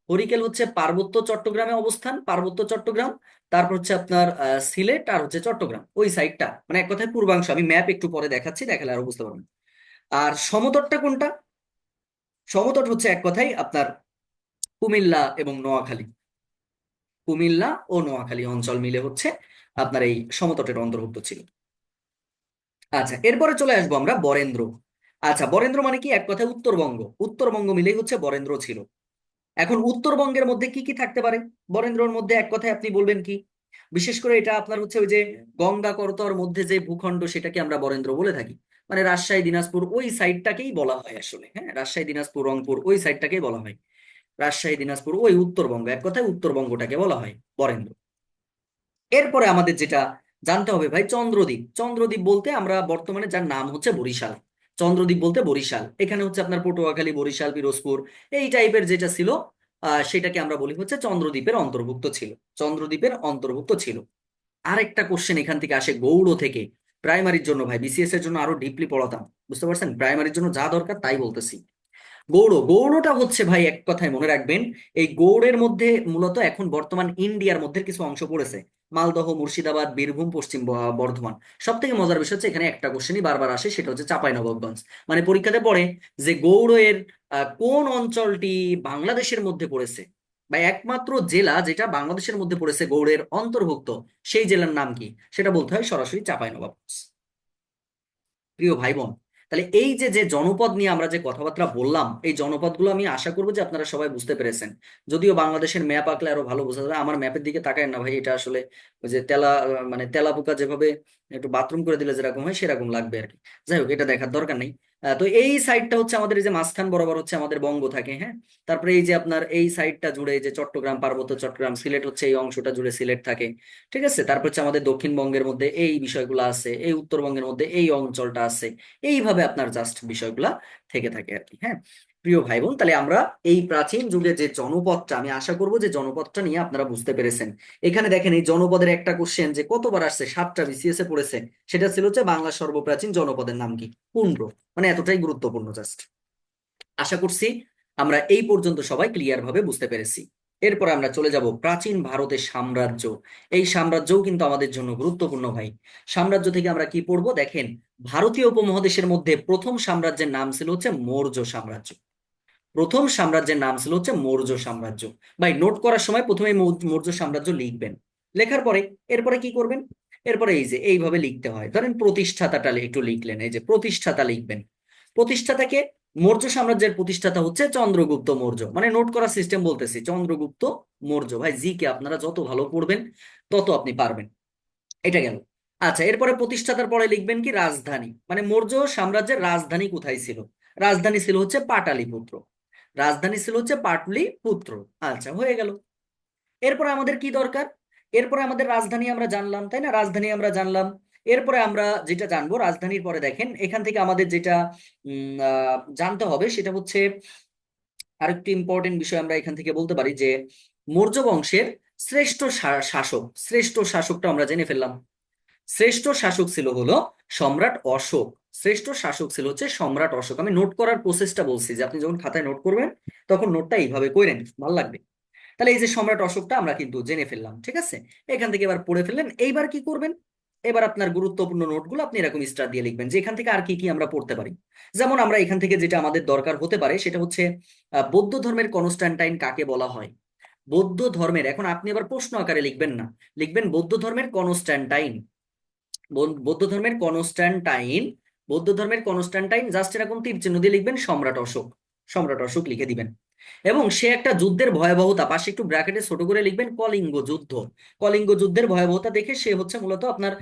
হরিকেল হচ্ছে পার্বত্য চট্টগ্রামে অবস্থান, পার্বত্য চট্টগ্রাম। তারপর হচ্ছে আপনার সিলেট, আর হচ্ছে চট্টগ্রাম, ওই সাইডটা, মানে এক কথায় পূর্বাংশ। আমি ম্যাপ একটু পরে দেখাচ্ছি, দেখালে আরো বুঝতে পারবেন। আর সমতটটা কোনটা? সমতট হচ্ছে এক কথায় আপনার কুমিল্লা এবং নোয়াখালী। কুমিল্লা ও নোয়াখালী অঞ্চল মিলে হচ্ছে আপনার এই সমতটের অন্তর্ভুক্ত ছিল। আচ্ছা, এরপরে চলে আসবো আমরা বরেন্দ্র। আচ্ছা, বরেন্দ্র মানে কি? এক কথায় উত্তরবঙ্গ। উত্তরবঙ্গ মিলেই হচ্ছে বরেন্দ্র ছিল। এখন উত্তরবঙ্গের মধ্যে কি কি থাকতে পারে? বরেন্দ্রর মধ্যে এক কথায় আপনি বলবেন কি? বিশেষ করে এটা আপনার হচ্ছে ওই যে গঙ্গা করতোয়ার মধ্যে যে ভূখণ্ড, সেটাকে আমরা বরেন্দ্র বলে থাকি। মানে রাজশাহী, দিনাজপুর, ওই সাইডটাকেই বলা হয় আসলে। হ্যাঁ, রাজশাহী, দিনাজপুর, রংপুর, ওই সাইডটাকেই বলা হয় রাজশাহী, দিনাজপুর, ওই উত্তরবঙ্গ। এক কথায় উত্তরবঙ্গটাকে বলা হয় বরেন্দ্র। এরপরে আমাদের যেটা জানতে হবে ভাই, চন্দ্রদ্বীপ। চন্দ্রদ্বীপ বলতে আমরা বর্তমানে যার নাম হচ্ছে বরিশাল। চন্দ্রদ্বীপ বলতে বরিশাল, এখানে হচ্ছে আপনার পটুয়াখালী, বরিশাল, পিরোজপুর, এই টাইপের যেটা ছিল, সেটাকে আমরা বলি হচ্ছে চন্দ্রদ্বীপের অন্তর্ভুক্ত ছিল। চন্দ্রদ্বীপের অন্তর্ভুক্ত ছিল। আরেকটা কোশ্চেন এখান থেকে আসে গৌড় থেকে। প্রাইমারির জন্য ভাই, বিসিএস এর জন্য আরো ডিপলি পড়াতাম, বুঝতে পারছেন? প্রাইমারির জন্য যা দরকার তাই বলতেছি। গৌড়, গৌড়টা হচ্ছে ভাই, এক কথায় মনে রাখবেন, এই গৌড়ের মধ্যে মূলত এখন বর্তমান ইন্ডিয়ার মধ্যে কিছু অংশ পড়েছে। মালদহ, মুর্শিদাবাদ, বীরভূম, পশ্চিম বর্ধমান। সব থেকে মজার বিষয় হচ্ছে এখানে একটা কোশ্চেনই বারবার আসে, সেটা হচ্ছে চাঁপাইনবাবগঞ্জ। মানে পরীক্ষাতে পড়ে যে গৌড়ের কোন অঞ্চলটি বাংলাদেশের মধ্যে পড়েছে, বা একমাত্র জেলা যেটা বাংলাদেশের মধ্যে পড়েছে গৌড়ের অন্তর্ভুক্ত, সেই জেলার নাম কি? সেটা বলতে হয় সরাসরি চাঁপাইনবাবগঞ্জ। প্রিয় ভাই বোন, তাহলে এই যে যে জনপদ নিয়ে আমরা যে কথাবার্তা বললাম, এই জনপদগুলো আমি আশা করবো যে আপনারা সবাই বুঝতে পেরেছেন। যদিও বাংলাদেশের ম্যাপ আঁকলে আরো ভালো বোঝা যাবে। আমার ম্যাপের দিকে তাকায় না ভাই, এটা আসলে ওই যে মানে তেলা পোকা যেভাবে একটু বাথরুম করে দিলে যেরকম হয় সেরকম লাগবে আর কি। যাই হোক, এটা দেখার দরকার নেই। তো এই সাইডটা হচ্ছে আমাদের, এই যে মাঝখান বরাবর হচ্ছে আমাদের বঙ্গ থাকে। হ্যাঁ, তারপরে এই যে আপনার এই সাইডটা জুড়ে এই যে চট্টগ্রাম, পার্বত্য চট্টগ্রাম, সিলেট হচ্ছে এই অংশটা জুড়ে সিলেট থাকে। ঠিক আছে, তারপর হচ্ছে আমাদের দক্ষিণবঙ্গের মধ্যে এই বিষয়গুলো আছে, এই উত্তরবঙ্গের মধ্যে এই অঞ্চলটা আছে। এইভাবে আপনার জাস্ট বিষয়গুলা থেকে থাকে আর কি। হ্যাঁ, প্রিয় ভাই বোন, তাহলে আমরা এই প্রাচীন যুগে যে জনপদটা, আমি আশা করবো যে জনপদটা নিয়ে আপনারা বুঝতে পেরেছেন। এখানে দেখেন, এই জনপদের একটা কোশ্চেন যে কতবার আসছে, 7টা বিসিএস এ পড়েছে। সেটা ছিল হচ্ছে বাংলার সর্বপ্রাচীন জনপদের নাম কি? পুন্ড্র। মানে এতটাই গুরুত্বপূর্ণ জাস্ট। আশা করছি আমরা এই পর্যন্ত সবাই ক্লিয়ার ভাবে বুঝতে পেরেছি। এরপর আমরা চলে যাব প্রাচীন ভারতের সাম্রাজ্য। এই সাম্রাজ্যও কিন্তু আমাদের জন্য গুরুত্বপূর্ণ ভাই। সাম্রাজ্য থেকে আমরা কি পড়বো দেখেন, ভারতীয় উপমহাদেশের মধ্যে প্রথম সাম্রাজ্যের নাম ছিল হচ্ছে মৌর্য সাম্রাজ্য। প্রথম সাম্রাজ্যের নাম ছিল হচ্ছে মৌর্য সাম্রাজ্য। ভাই, নোট করার সময় প্রথমে মৌর্য সাম্রাজ্য লিখবেন। লেখার পরে এরপরে কি করবেন? এরপরে এই যে এইভাবে লিখতে হয়, ধরেন প্রতিষ্ঠাতাটা একটু লিখলেন, এই যে প্রতিষ্ঠাতা লিখবেন। প্রতিষ্ঠাতাকে, মৌর্য সাম্রাজ্যের প্রতিষ্ঠাতা হচ্ছে চন্দ্রগুপ্ত মৌর্য। মানে নোট করার সিস্টেম বলতেছি, চন্দ্রগুপ্ত মৌর্য। ভাই, জি কে আপনারা যত ভালো পড়বেন তত আপনি পারবেন। এটা গেল। আচ্ছা, এরপরে প্রতিষ্ঠাতার পরে লিখবেন কি? রাজধানী। মানে মৌর্য সাম্রাজ্যের রাজধানী কোথায় ছিল? রাজধানী ছিল হচ্ছে পাটালিপুত্র। রাজধানী ছিল হচ্ছে পাটলিপুত্র। আচ্ছা, হয়ে গেল। এরপরে আমাদের কি দরকার? এরপরে আমাদের রাজধানী আমরা জানলাম, তাই না? রাজধানী আমরা জানলাম। এরপরে আমরা যেটা জানবো, রাজধানীর পরে দেখেন এখান থেকে আমাদের যেটা জানতে হবে সেটা হচ্ছে আরেকটি ইম্পর্টেন্ট বিষয়। আমরা এখান থেকে বলতে পারি যে মৌর্য বংশের শ্রেষ্ঠ শাসক, শ্রেষ্ঠ শাসকটা আমরা জেনে ফেললাম। শ্রেষ্ঠ শাসক ছিল হলো সম্রাট অশোক। শ্রেষ্ঠ শাসক ছিল হচ্ছে সম্রাট অশোক। আমি নোট করার প্রসেসটা বলছি, যে আপনি যখন খাতায় নোট করবেন তখন নোটটা এইভাবে করেন, ভালো লাগবে। তাহলে এই যে সম্রাট অশোকটা আমরা কিন্তু জেনে ফেললাম, ঠিক আছে? এখান থেকে এবার পড়ে ফেললেন। এইবার কি করবেন? এবার আপনার গুরুত্বপূর্ণ নোটগুলো আপনি এরকম স্টার দিয়ে লিখবেন, যে এখান থেকে আর কি কি আমরা পড়তে পারি। যেমন আমরা এখান থেকে যেটা আমাদের দরকার হতে পারে সেটা হচ্ছে বৌদ্ধ ধর্মের কনস্ট্যান্টাইন কাকে বলা হয়? বৌদ্ধ ধর্মের, এখন আপনি আবার প্রশ্ন আকারে লিখবেন না, লিখবেন বৌদ্ধ ধর্মের কনস্ট্যান্টাইন। বৌদ্ধ ধর্মের কনস্ট্যান্টাইন, বৌদ্ধ ধর্মের কনস্ট্যান্টাইন, জাস্ট এরকম তীর চিহ্ন দিয়ে লিখবেন সম্রাট অশোক। সম্রাট অশোক লিখে দিবেন। এবং সে একটা যুদ্ধের ভয়াবহতা, পাশে একটু ব্র্যাকেটে ছোট করে লিখবেন কলিঙ্গ যুদ্ধ। কলিঙ্গ যুদ্ধের ভয়াবহতা দেখে সে হচ্ছে মূলত আপনার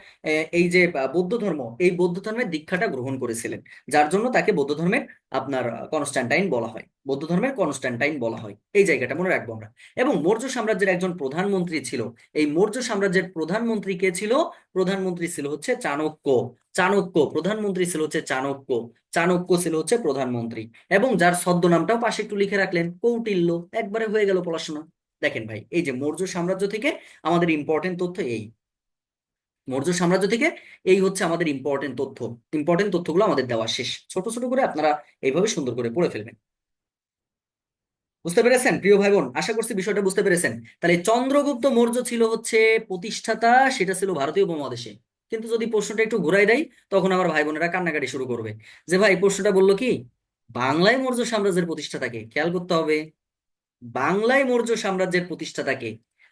এই যে বৌদ্ধ ধর্ম, এই বৌদ্ধ ধর্মের দীক্ষাটা গ্রহণ করেছিলেন, যার জন্য তাকে বৌদ্ধ ধর্মের আপনার কনস্ট্যান্টাইন বলা হয়, বৌদ্ধ ধর্মের কনস্ট্যান্টাইন বলা হয়। এই জায়গাটা মনে রাখবো আমরা। এবং মৌর্য সাম্রাজ্যের একজন প্রধানমন্ত্রী ছিল। এই মৌর্য সাম্রাজ্যের প্রধানমন্ত্রী কে ছিল? প্রধানমন্ত্রী ছিল হচ্ছে চাণক্য। চাণক্য প্রধানমন্ত্রী ছিল হচ্ছে চাণক্য। চাণক্য ছিল হচ্ছে প্রধানমন্ত্রী। এবং যার ছদ্মনামটাও পাশে একটু লিখে রাখলেন, কৌটিল্য। একবারে হয়ে গেল পড়াশোনা। দেখেন ভাই, এই যে মৌর্য সাম্রাজ্য থেকে আমাদের ইম্পর্টেন্ট তথ্য এই, মৌর্য সাম্রাজ্য থেকে এই হচ্ছে আমাদের ইম্পর্টেন্ট তথ্য। ইম্পর্টেন্ট তথ্যগুলো আমাদের দেওয়া শেষ, ছোট ছোট করে আপনারা এইভাবে সুন্দর করে পড়ে ফেলবেন। বুঝতে পেরেছেন প্রিয় ভাই বোন? আশা করছি বিষয়টা বুঝতে পেরেছেন। তাহলে চন্দ্রগুপ্ত মৌর্য ছিল হচ্ছে প্রতিষ্ঠাতা, সেটা ছিল ভারতীয় উপমহাদেশে। কিন্তু যদি প্রশ্নটা একটু ঘুরাই দেয়, তখন আমার ভাই বোনেরা কান্নাকাটি শুরু করবে, যে ভাই প্রশ্নটা বললো কি বাংলায় মৌর্য সাম্রাজ্যের প্রতিষ্ঠাতাকে। খেয়াল করতে হবে, বাংলায় মৌর্য সাম্রাজ্যের প্রতিষ্ঠাতাকে।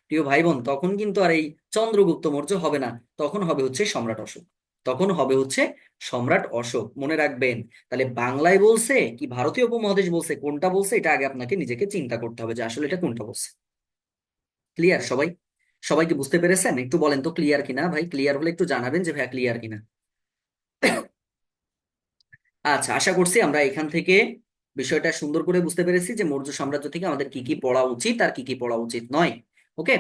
প্রিয় ভাই বোন, তখন কিন্তু আর এই চন্দ্রগুপ্ত মৌর্য হবে না, তখন হবে হচ্ছে সম্রাট অশোক। তখন হবে হচ্ছে সম্রাট অশোক, মনে রাখবেন। তাহলে বাংলায় বলছে কি ভারতীয় উপমহাদেশ বলছে, কোনটা বলছে এটা আগে আপনাকে নিজেকে চিন্তা করতে হবে যে আসলে এটা কোনটা বলছে। ক্লিয়ার সবাই? সবাইকে বুঝতে পেরেছেন? একটু বলেন তো ক্লিয়ার কিনা ভাই, ক্লিয়ার হলে একটু জানাবেন যে ভাই ক্লিয়ার কিনা। আচ্ছা, আশা করছি আমরা এখান থেকে বিষয়টা সুন্দর করে বুঝতে পেরেছি যে মৌর্য সাম্রাজ্য থেকে আমাদের কি কি পড়া উচিত আর কি কি পড়া উচিত নয়। ওকে।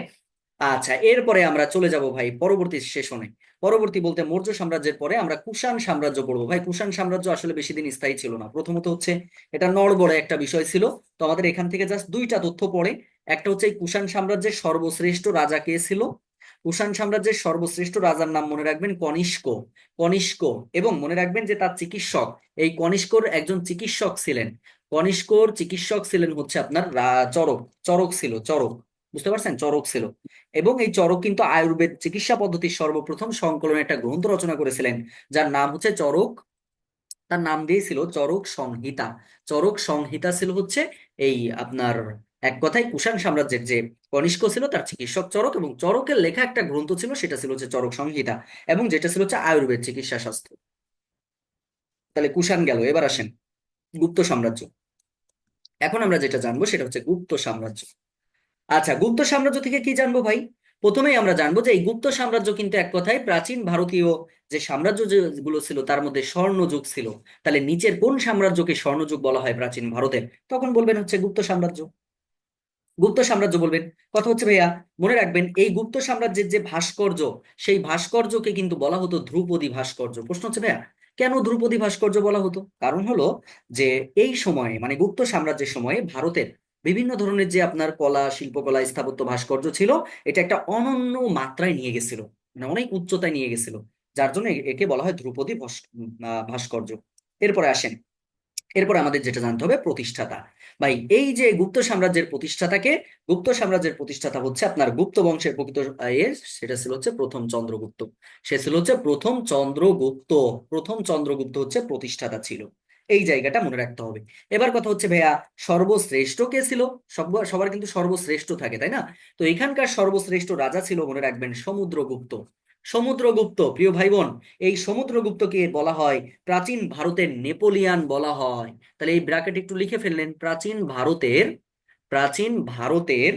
আচ্ছা, এরপরে আমরা চলে যাব ভাই পরবর্তী সেশনে। পরবর্তী বলতে মৌর্য সাম্রাজ্যের পরে আমরা কুষাণ সাম্রাজ্য পড়বো। ভাই কুষাণ সাম্রাজ্য আসলে বেশি দিন স্থায়ী ছিল না। প্রথমত হচ্ছে এটা নড়বড়ে একটা বিষয় ছিল। তো আমাদের এখান থেকে জাস্ট দুইটা তথ্য পড়ে। একটা হচ্ছে এই কুষাণ সাম্রাজ্যের সর্বশ্রেষ্ঠ রাজা কে ছিল। কুষাণ সাম্রাজ্যের সর্বশ্রেষ্ঠ রাজার নাম মনে রাখবেন কনিষ্ক। কনিষ্ক। এবং মনে রাখবেন যে তার চিকিৎসক, এই কনিষ্কর একজন চিকিৎসক ছিলেন। কনিষ্কর চিকিৎসক ছিলেন হচ্ছে আপনার চরক। চরক ছিল, চরক। বুঝতে পারছেন? চরক ছিল। এবং এই চরক কিন্তু আয়ুর্বেদ চিকিৎসা পদ্ধতির সর্বপ্রথম সংকলনে একটা গ্রন্থ রচনা করেছিলেন, যার নাম হচ্ছে চরক। তার নাম দিয়েছিল চরক সংহিতা। চরক সংহিতা ছিল হচ্ছে এই আপনার এক কথায় কুষাণ সাম্রাজ্যের যে কনিষ্ক ছিল তার চিকিৎসক চরক, এবং চরকের লেখা একটা গ্রন্থ ছিল, সেটা ছিল হচ্ছে চরক সংহিতা। এবং যেটা ছিল হচ্ছে আয়ুর্বেদ চিকিৎসা শাস্ত্র। তাহলে কুষাণ গেল, এবার আসেন গুপ্ত সাম্রাজ্য। এখন আমরা যেটা জানবো সেটা হচ্ছে গুপ্ত সাম্রাজ্য। আচ্ছা, গুপ্ত সাম্রাজ্য থেকে কি জানবো ভাই? প্রথমেই আমরা জানবো যে এই গুপ্ত সাম্রাজ্য কিন্তু এক কথায় প্রাচীন ভারতীয় যে সাম্রাজ্য যেগুলো ছিল তার মধ্যে স্বর্ণযুগ ছিল। তাহলে নিচের কোন সাম্রাজ্যকে স্বর্ণযুগ বলা হয় প্রাচীন ভারতের? তখন বলবেন হচ্ছে গুপ্ত সাম্রাজ্য। গুপ্ত সাম্রাজ্য বলবেন। কথা হচ্ছে ভাইয়া, মনে রাখবেন এই গুপ্ত সাম্রাজ্যের যে ভাস্কর্য, সেই ভাস্কর্যকে কিন্তু বলা হতো ধ্রুপদী ভাস্কর্য। প্রশ্ন হচ্ছে ভাইয়া কেন ধ্রুপদী ভাস্কর্য বলা হতো? কারণ হলো যে এই সময়ে মানে গুপ্ত সাম্রাজ্যের সময়ে ভারতের বিভিন্ন ধরনের যে আপনার কলা, শিল্পকলা, স্থাপত্য, ভাস্কর্য ছিল, এটা একটা অনন্য মাত্রায় নিয়ে গেছিল, মানে অনেক উচ্চতায় নিয়ে গেছিল, যার জন্য একে বলা হয় ধ্রুপদী ভাস্কর্য। এরপরে আসেন, এরপর আমাদের যেটা জানতে হবে প্রতিষ্ঠাতা। ভাই এই যে গুপ্ত সাম্রাজ্যের প্রতিষ্ঠাতাকে, গুপ্ত সাম্রাজ্যের প্রতিষ্ঠাতা হচ্ছে আপনার গুপ্ত বংশের প্রকৃত সেটা ছিল হচ্ছে প্রথম চন্দ্রগুপ্ত। সে ছিল হচ্ছে প্রথম চন্দ্রগুপ্ত। প্রথম চন্দ্রগুপ্ত হচ্ছে প্রতিষ্ঠাতা ছিল। এই জায়গাটা মনে রাখতে হবে। এবার কথা হচ্ছে ভাইয়া সর্বশ্রেষ্ঠ কে ছিল? সবার কিন্তু সর্বশ্রেষ্ঠ থাকে, তাই না? তো এখানকার সর্বশ্রেষ্ঠ রাজা ছিল মনে রাখবেন সমুদ্রগুপ্ত। সমুদ্রগুপ্ত। প্রিয় ভাই বোন, এই সমুদ্রগুপ্তকে বলা হয় প্রাচীন ভারতের নেপোলিয়ান বলা হয়। তাহলে এই ব্র্যাকেট একটু লিখে ফেললেন, প্রাচীন ভারতের, প্রাচীন ভারতের,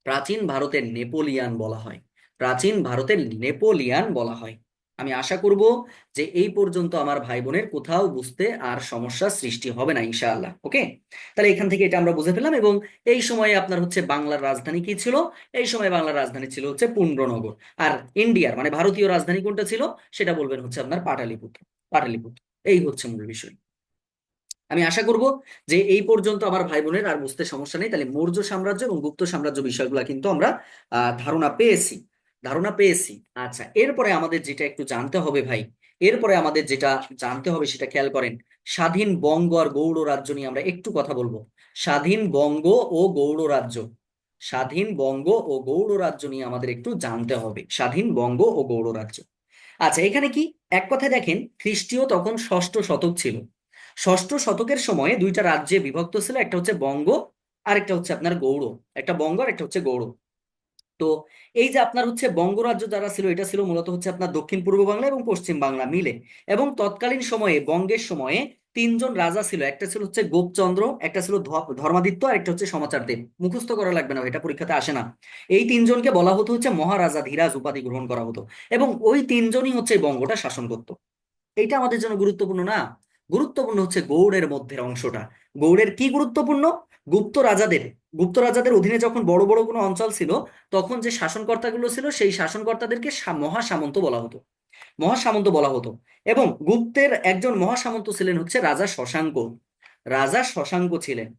প্রাচীন ভারতের নেপোলিয়ান বলা হয়। প্রাচীন ভারতের নেপোলিয়ান বলা হয়। আমি আশা করব যে এই পর্যন্ত আমার ভাই বোনের কোথাও বুঝতে আর সমস্যা সৃষ্টি হবে না ইনশাআল্লাহ। ওকে। তাহলে এখান থেকে এটা আমরা বুঝে ফেললাম। এবং এই সময়ে আপনার হচ্ছে বাংলার রাজধানী কি ছিল? এই সময় বাংলার রাজধানী ছিল হচ্ছে পুণ্ড্রনগর। আর ইন্ডিয়ার মানে ভারতীয় রাজধানী কোনটা ছিল সেটা বলবেন হচ্ছে আপনার পাটালিপুত্র। পাটালিপুত্র। এই হচ্ছে মূল বিষয়। আমি আশা করব যে এই পর্যন্ত আমার ভাই বোনের আর বুঝতে সমস্যা নেই। তাহলে মৌর্য সাম্রাজ্য এবং গুপ্ত সাম্রাজ্য বিষয়গুলো কিন্তু আমরা ধারণা পেয়েছি, ধারণা পেয়েছি। আচ্ছা, এরপরে আমাদের যেটা একটু জানতে হবে ভাই, এরপরে আমাদের যেটা জানতে হবে সেটা খেয়াল করেন। স্বাধীন বঙ্গ আর গৌড় রাজ্য নিয়ে আমরা একটু কথা বলবো। স্বাধীন বঙ্গ ও গৌড় রাজ্য, স্বাধীন বঙ্গ ও গৌড় রাজ্য নিয়ে আমাদের একটু জানতে হবে। স্বাধীন বঙ্গ ও গৌড় রাজ্য। আচ্ছা, এখানে কি এক কথায় দেখেন, খ্রিস্টীয় তখন ষষ্ঠ শতক ছিল। ষষ্ঠ শতকের সময়ে দুইটা রাজ্যে বিভক্ত ছিল, একটা হচ্ছে বঙ্গ আর একটা হচ্ছে আপনার গৌড়। একটা বঙ্গ আর একটা হচ্ছে গৌড়। তো এই যে আপনার হচ্ছে বঙ্গরাজ্য যারা ছিল, এটা ছিল মূলত হচ্ছে আপনার দক্ষিণ পূর্ব বাংলা এবং পশ্চিম বাংলা মিলে। এবং তৎকালীন সময়ে বঙ্গের সময়ে তিনজন রাজা ছিল, একটা ছিল হচ্ছে গোপচন্দ্র, একটা ছিল ধর্মাদিত্য, আর একটা হচ্ছে সমাচারদেব। মুখস্থ করা লাগবে না, এটা পরীক্ষাতে আসে না। এই তিনজনকে বলা হতো হচ্ছে মহারাজা ধীরাজ উপাধি গ্রহণ করা হতো, এবং ওই তিনজনই হচ্ছে এই বঙ্গটা শাসন করতো। এইটা আমাদের জন্য গুরুত্বপূর্ণ না? গুরুত্বপূর্ণ হচ্ছে গৌড়ের মধ্যের অংশটা। গৌড়ের কি গুরুত্বপূর্ণ? গুপ্ত রাজাদের গুপ্ত রাজাদের অধীনে যখন বড় বড় কোনো অঞ্চল ছিল, তখন যে শাসনকর্তাগুলো ছিল সেই শাসনকর্তাদেরকে মহাসামন্ত বলা হতো। মহাসামন্ত বলা হতো। এবং গুপ্তের একজন মহাসামন্ত ছিলেন হচ্ছে রাজা শশাঙ্ক। রাজা শশাঙ্ক ছিলেন।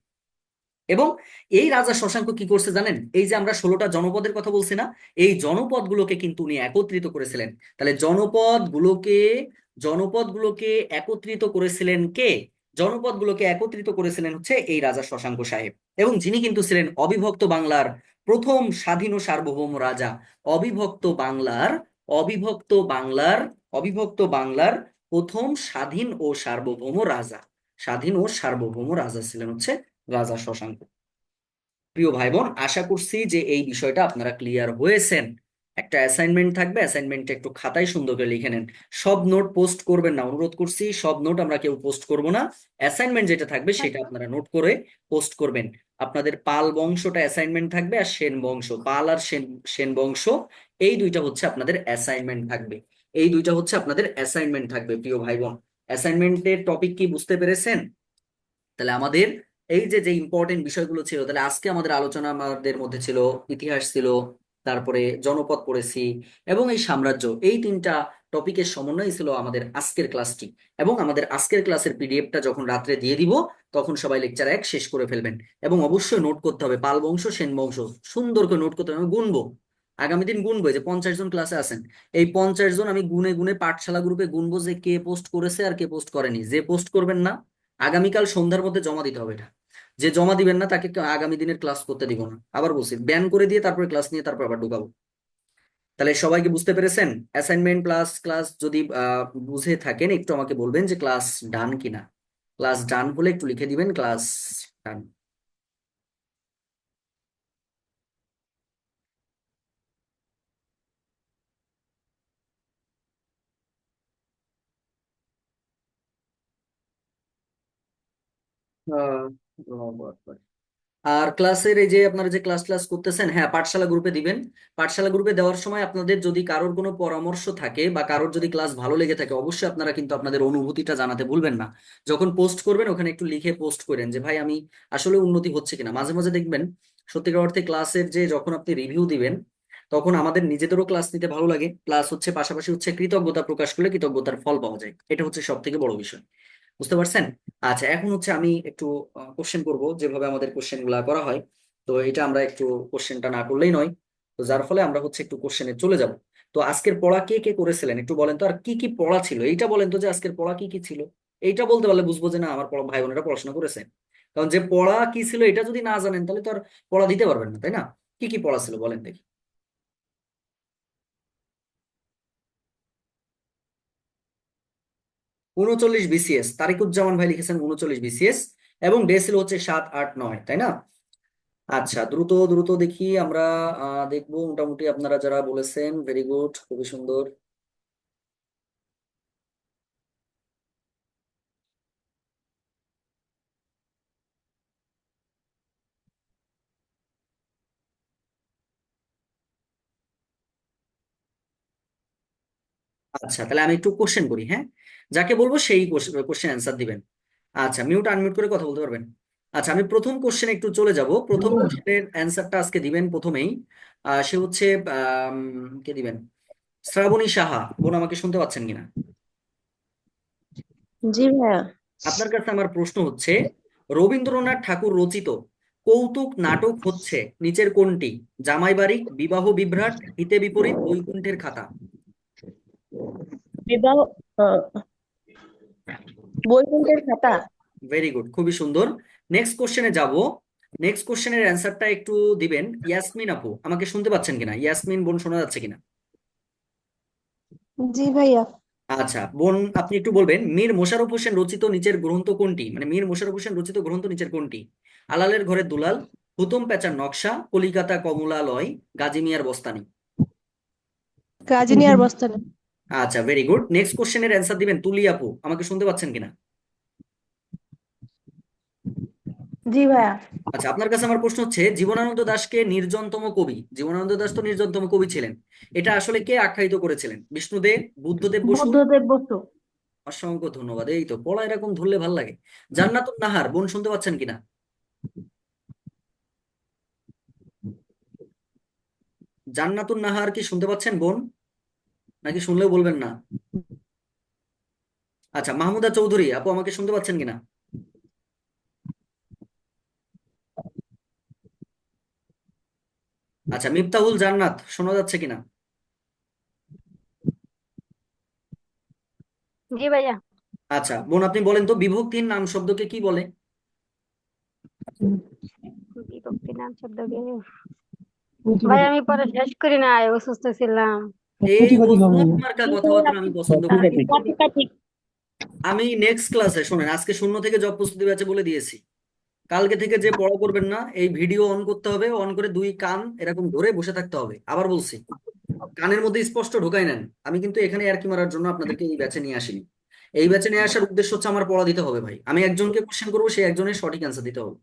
এবং এই রাজা শশাঙ্ক কি করছে জানেন? এই যে আমরা 16টা জনপদের কথা বলছি না, এই জনপদগুলোকে কিন্তু উনি একত্রিত করেছিলেন। তাহলে জনপদগুলোকে একত্রিত করেছিলেন কে? জনপদগুলোকে একত্রিত করেছিলেন হচ্ছে এই রাজা শশাঙ্ক সাহেব। এবং যিনি কিন্তু ছিলেন অবিভক্ত বাংলার প্রথম স্বাধীন ও সার্বভৌম রাজা। অবিভক্ত বাংলার অবিভক্ত বাংলার অবিভক্ত বাংলার প্রথম স্বাধীন ও সার্বভৌম রাজা। স্বাধীন ও সার্বভৌম রাজা ছিলেন হচ্ছে রাজা শশাঙ্ক। প্রিয় ভাই বোন, আশা করছি যে এই বিষয়টা আপনারা ক্লিয়ার হয়েছেন। একটা অ্যাসাইনমেন্ট থাকবে, অ্যাসাইনমেন্টটা একটু খাতায় সুন্দর করে লিখে নেন। সব নোট পোস্ট করবেন না, অনুরোধ করছি, সব নোট আমরা কেউ পোস্ট করব না। অ্যাসাইনমেন্ট যেটা থাকবে সেটা আপনারা নোট করে পোস্ট করবেন। আপনাদের পাল বংশটা অ্যাসাইনমেন্ট থাকবে, আর সেন বংশ, পাল আর সেন সেন বংশ, এই দুইটা হচ্ছে আপনাদের অ্যাসাইনমেন্ট থাকবে। এই দুইটা হচ্ছে আপনাদের অ্যাসাইনমেন্ট থাকবে প্রিয় ভাই বোন। অ্যাসাইনমেন্টের টপিক কি বুঝতে পেরেছেন? তাহলে আমাদের এই যে যে ইম্পর্টেন্ট বিষয়গুলো ছিল, তাহলে আজকে আমাদের আলোচনা আমাদের মধ্যে ছিল ইতিহাস ছিল, তারপরে জনপদ পড়েছি, এবং এই সাম্রাজ্য, এই তিনটা টপিকের সমন্বয় ছিল আমাদের আজকের ক্লাসটি। এবং আমাদের আজকের ক্লাসের পিডিএফটা যখন রাত্রে দিয়ে দিব, তখন সবাই লেকচার 1 শেষ করে ফেলবেন। এবং অবশ্যই নোট করতে হবে পাল বংশ সেন বংশ, সুন্দর করে নোট করতে হবে। আমি গুনবো, আগামী দিন গুনবো, এই যে 50 জন ক্লাসে আছেন, এই 50 জন আমি গুনে গুনে পাঠশালা গ্রুপে গুনবো যে কে পোস্ট করেছে আর কে পোস্ট করেনি। যে পোস্ট করবেন না, আগামীকাল সন্ধ্যার মধ্যে জমা দিতে হবে এটা। যে জমা দিবেন না তাকে আগামী দিনের ক্লাস করতে দিব না, আবার বলছি, ব্যান করে দিয়ে তারপরে ক্লাস নিয়ে তারপর আবার ঢুকাবো। তাহলে সবাইকে বুঝতে পেরেছেন? অ্যাসাইনমেন্ট প্লাস ক্লাস যদি বুঝে থাকেন একটু আমাকে বলবেন যে ক্লাস ডান কিনা। ক্লাস ডান হলে একটু লিখে দিবেন ক্লাস ডান। আর ক্লাসের এই যে আপনারা যে ক্লাস ক্লাস করতেছেন, হ্যাঁ পাঠশালা গ্রুপে দিবেন। পাঠশালা গ্রুপে দেওয়ার সময় আপনাদের যদি কারোর কোনো পরামর্শ থাকে বা কারোর যদি ক্লাস ভালো লেগে থাকে, অবশ্যই আপনারা কিন্তু আপনাদের অনুভূতিটা জানাতে ভুলবেন না। যখন পোস্ট করবেন ওখানে একটু লিখে পোস্ট করেন যে ভাই আমি আসলে উন্নতি হচ্ছে কিনা। মাঝে মাঝে দেখবেন সত্যিকার অর্থে ক্লাসের যে যখন আপনি রিভিউ দিবেন, তখন আমাদের নিজেদেরও ক্লাস নিতে ভালো লাগে, প্লাস হচ্ছে পাশাপাশি হচ্ছে কৃতজ্ঞতা প্রকাশ করলে কৃতজ্ঞতার ফল পাওয়া যায়। এটা হচ্ছে সব থেকে বড় বিষয়। বুঝতে পারছেন? আচ্ছা, এখন হচ্ছে আমি একটু কোশ্চেন করব, যেভাবে আমাদের কোশ্চেন গুলা করা হয়। তো এটা আমরা একটু কোশ্চেনটা না করলেই নয়। তো যার ফলে আমরা হচ্ছে একটু কোশ্চেনে চলে যাব। তো আজকের পড়া কে কে করেছিলেন একটু বলেন তো, আর কি কি পড়া ছিল এইটা বলেন তো, যে আজকের পড়া কি কি ছিল। এইটা বলতে পারলে বুঝবো যে না আমার ভাই বোনেরা পড়াশোনা করেছে। কারণ যে পড়া কি ছিল এটা যদি না জানেন তাহলে তো আর পড়া দিতে পারবেন না, তাই না? কি কি পড়া ছিল বলেন দেখি। 39 BCS, তারিকুজ্জামান ভাই লিখেছেন 39 BCS। এবং ডে ছিল হচ্ছে 7, 8, 9, তাই না? আচ্ছা, দ্রুত দ্রুত দেখি আমরা দেখবো। মোটামুটি আপনারা যারা বলেছেন, ভেরি গুড, খুবই সুন্দর। আচ্ছা, তাহলে আমি একটু কোশ্চেন করি, হ্যাঁ? যাকে বলবো সেই কোশ্চেন অ্যান্সার দিবেন। আচ্ছা, মিউট আনমিউট করে কথা বলতে পারবেন। আচ্ছা, আমি প্রথম কোশ্চেনে একটু চলে যাব। প্রথম কোশ্চেনের অ্যান্সারটা আজকে দিবেন প্রথমেই। সে হচ্ছে কে দিবেন? শ্রাবণী সাহা বোন, আমাকে শুনতে পাচ্ছেন কিনা? জি ভাইয়া। আপনার কাছে আমার প্রশ্ন হচ্ছে, রবীন্দ্রনাথ ঠাকুর রচিত কৌতুক নাটক হচ্ছে নিচের কোনটি? জামাই বাড়ি, বিবাহ বিভ্রাট, হিতে বিপরীত, বৈকুণ্ঠের খাতা। বিবাহ, আহ, বৈকুণ্ঠের খাতা। ভেরি গুড, খুবই সুন্দর। নেক্সট কোশ্চেনে যাব। নেক্সট কোশ্চেনের অ্যান্সারটা একটু দিবেন ইয়াসমিন আপু, আমাকে শুনতে পাচ্ছেন কিনা? ইয়াসমিন বোন শোনা যাচ্ছে কিনা? জি ভাইয়া। আচ্ছা বোন, আপনি একটু বলবেন মীর মোশাররফ হোসেন রচিত নিচের গ্রন্থ কোনটি, মানে মীর মোশাররফ হোসেন রচিত গ্রন্থ নিচের কোনটি? আলালের ঘরের দুলাল, হুতুম প্যাঁচার নকশা, কলিকাতা কমলালয়, গাজী মিয়ার বস্তানি। কাজিনী আর বস্তানি। আচ্ছা, ভেরি গুড। নেক্সট কোশ্চেনের অ্যান্সার দিবেন তুলি আপু, আমাকে শুনতে পাচ্ছেন কিনা? জি ভাইয়া। আচ্ছা, আপনার কাছে আমার প্রশ্ন হচ্ছে, জীবনানন্দ দাশকে নির্জনতম কবি, জীবনানন্দ দাশ তো নির্জনতম কবি ছিলেন, এটা আসলে কে আখ্যায়িত করেছিলেন? বিষ্ণুদেব, বুদ্ধদেব বসু? বুদ্ধদেব বসু। অসংখ্য ধন্যবাদ, এই তো পড়া এরকম ধরলে ভাল লাগে। জান্নাতুন নাহার বোন শুনতে পাচ্ছেন কিনা? জান্নাতুন নাহার কি শুনতে পাচ্ছেন বোন, নাকি শুনলেও বলবেন না? আচ্ছা, মাহমুদা চৌধুরী আপু আমাকে শুনতে পাচ্ছেন কিনা? আচ্ছা, মিফতাহুল জান্নাত শোনা যাচ্ছে কিনা? জি ভাইয়া। আচ্ছা বোন, আপনি বলেন তো বিভক্তির নাম শব্দকে কি বলে? বিভক্তি নাম শব্দকে ভাই প্রতিবাদী আমি পরে শেষ করি নাই, অসুস্থ ছিলাম। এই প্রতিবাদী হবে উদ্ভট না। মার্কা কথাবার্তা আমি পছন্দ করি না। কাটি। আমি নেক্সট ক্লাসে শোনেন, আজকে শূন্য থেকে জব প্রস্তুতি ব্যাচে বলে দিয়েছি, কালকে থেকে যে পড়া করবেন না, এই ভিডিও অন করতে হবে, অন করে দুই কান এরকম ধরে বসে থাকতে হবে। আবার বলছি, কানের মধ্যে স্পষ্ট ঢোকাই নেন। আমি কিন্তু এখানে ইয়ার্কি মারার জন্য আপনাদেরকে এই ব্যাচে নিয়ে আসিনি। এই ব্যাচে নিয়ে আসার উদ্দেশ্য হচ্ছে আমার পড়া দিতে হবে ভাই। আমি একজনকে কোশ্চেন করবো, সেই একজনের সঠিক অ্যান্সার দিতে হবে।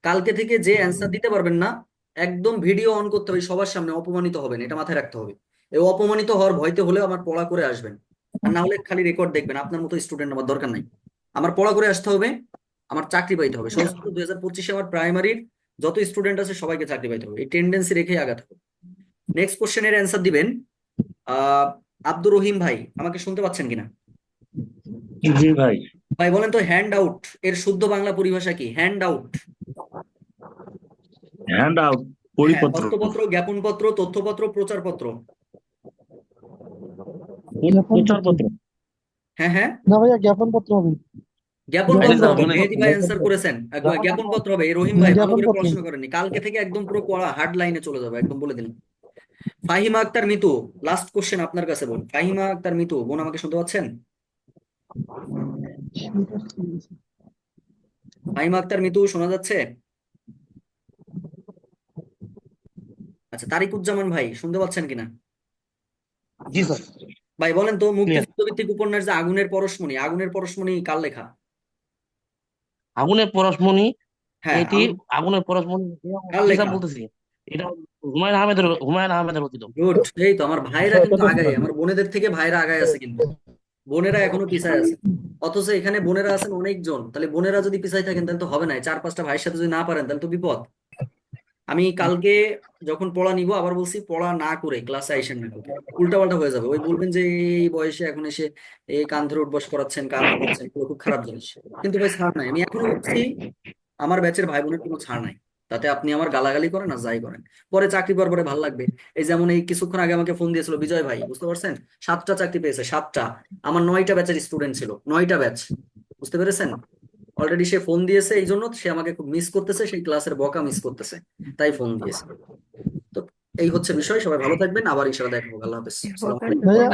কালকে থেকে যে অ্যান্সার দিতে পারবেন না, একদম ভিডিও অন করতে হবে, সবার সামনে অপমানিত হবেন, এটা মাথায় রাখতে হবে। এই অপমানিত হওয়ার ভয়তে হলেও আমার পড়া করে আসবেন। আর না হলে খালি রেকর্ড দেখবেন, আপনার মতো স্টুডেন্ট আমার দরকার নাই। আমার পড়া করে আসতে হবে, আমার চাকরি পাইতে হবে। সমস্ত 2025-এ আমার প্রাইমারির যত স্টুডেন্ট আছে সবাইকে চাকরি পাইতে হবে, এই টেন্ডেন্সি রেখেই আগাতে হবে। নেক্সট কোশ্চেনের অ্যান্সার দিবেন আহ আব্দুর রহিম ভাই, আমাকে শুনতে পাচ্ছেন কিনা? জি ভাই। ভাই বলেন তো, হ্যান্ড আউট এর শুদ্ধ বাংলা পরিভাষা কি? Hand out. হ্যান্ড আউট, হ্যাঁ, পরিপত্র। হস্তপত্র, জ্ঞাপনপত্র, তথ্যপত্র, প্রচারপত্র। জ্ঞাপন পত্র। প্রচারপত্র। হ্যাঁ হ্যাঁ, না ভাইয়া, জ্ঞাপন পত্র হবে। জ্ঞাপন জ্ঞাপন পত্র আচ্ছা পত্র। হবে। মনে মেহেদী ভাই অ্যান্সার করেছেন, জ্ঞাপন পত্র হবে। এই রহিম না, ভাই ভালো জ্ঞাপন করে পত্র। পড়াশোনা করেননি, কালকে থেকে একদম পুরো পড়া হার্ড লাইনে চলে যাবে, একদম বলে দিলাম। ফাহিমা আক্তার মিতু, লাস্ট কোশ্চেন আপনার কাছে বোন। ফাহিমা আক্তার মিতু বোন, আমাকে শুনতে পাচ্ছেন? ফাহিমা আক্তার মিতু শোনা যাচ্ছে? আচ্ছা, তারিকুজ্জামান ভাই শুনতে পাচ্ছেন কিনা? জি স্যার। ভাই বলেন তো, ক্লিয়ার। মুক্তিযুদ্ধ ভিত্তিক উপন্যাস যে আগুনের পরশমণি, আগুনের পরশমণি কার লেখা? আগুনের পরশমণি, হ্যাঁ, এটি আগুনের পরশমণি, কার জি স্যার লেখা? বলতেছি। এটা হুমায়ুন আহমেদের রচিত। গুড, এই তো আমার ভাইরা কিন্তু আগায়, আমার বোনেদের থেকে ভাইরা আগায় আছে কিন্তু। বোনেরা এখনো পিছায় আছে। অথচ এখানে বোনেরা আছেন অনেকজন, তাহলে বোনেরা যদি পিছায় থাকেন তাহলে তো হবে না। চার পাঁচটা ভাইয়ের সাথে যদি না পারেন তাহলে তো বিপদ। আমি কালকে যখন পড়া নিব, আবার বলছি, পড়া না করে ক্লাসে আইসেন না কালকে, উল্টাপাল্টা হয়ে যাবে। ওই বলবেন যে এই বয়সে এখন এসে এই কান ধরে উঠবস করাচ্ছেন, কান ধরাচ্ছেন, এগুলো খুব খারাপ জিনিস। কিন্তু ভাই ছাড় নাই, আমি এখনো বলছি, আমার ব্যাচের ভাই বোনের কোনো ছাড় নাই। তাতে আপনি আমার গালাগালি করেন আর যাই করেন, পরে চাকরি পাওয়ার পরে ভালো লাগবে। এই যেমন এই কিছুক্ষণ আগে আমাকে ফোন দিয়েছিল বিজয় ভাই, বুঝতে পারছেন? 7টা চাকরি পেয়েছে, 7টা। আমার 9টা ব্যাচের স্টুডেন্ট ছিল, 9টা ব্যাচ, বুঝতে পেরেছেন? অলরেডি সে ফোন দিয়েছে, এই জন্য সে আমাকে খুব মিস করতেছে, সেই ক্লাসের বকা মিস করতেছে, তাই ফোন দিয়েছে। তো এই হচ্ছে বিষয়। সবাই ভালো থাকবেন, আবার ইনশাআল্লাহ দেখা হবে। আল্লাহ হাফেজ, আসসালামু আলাইকুম। ভাইয়া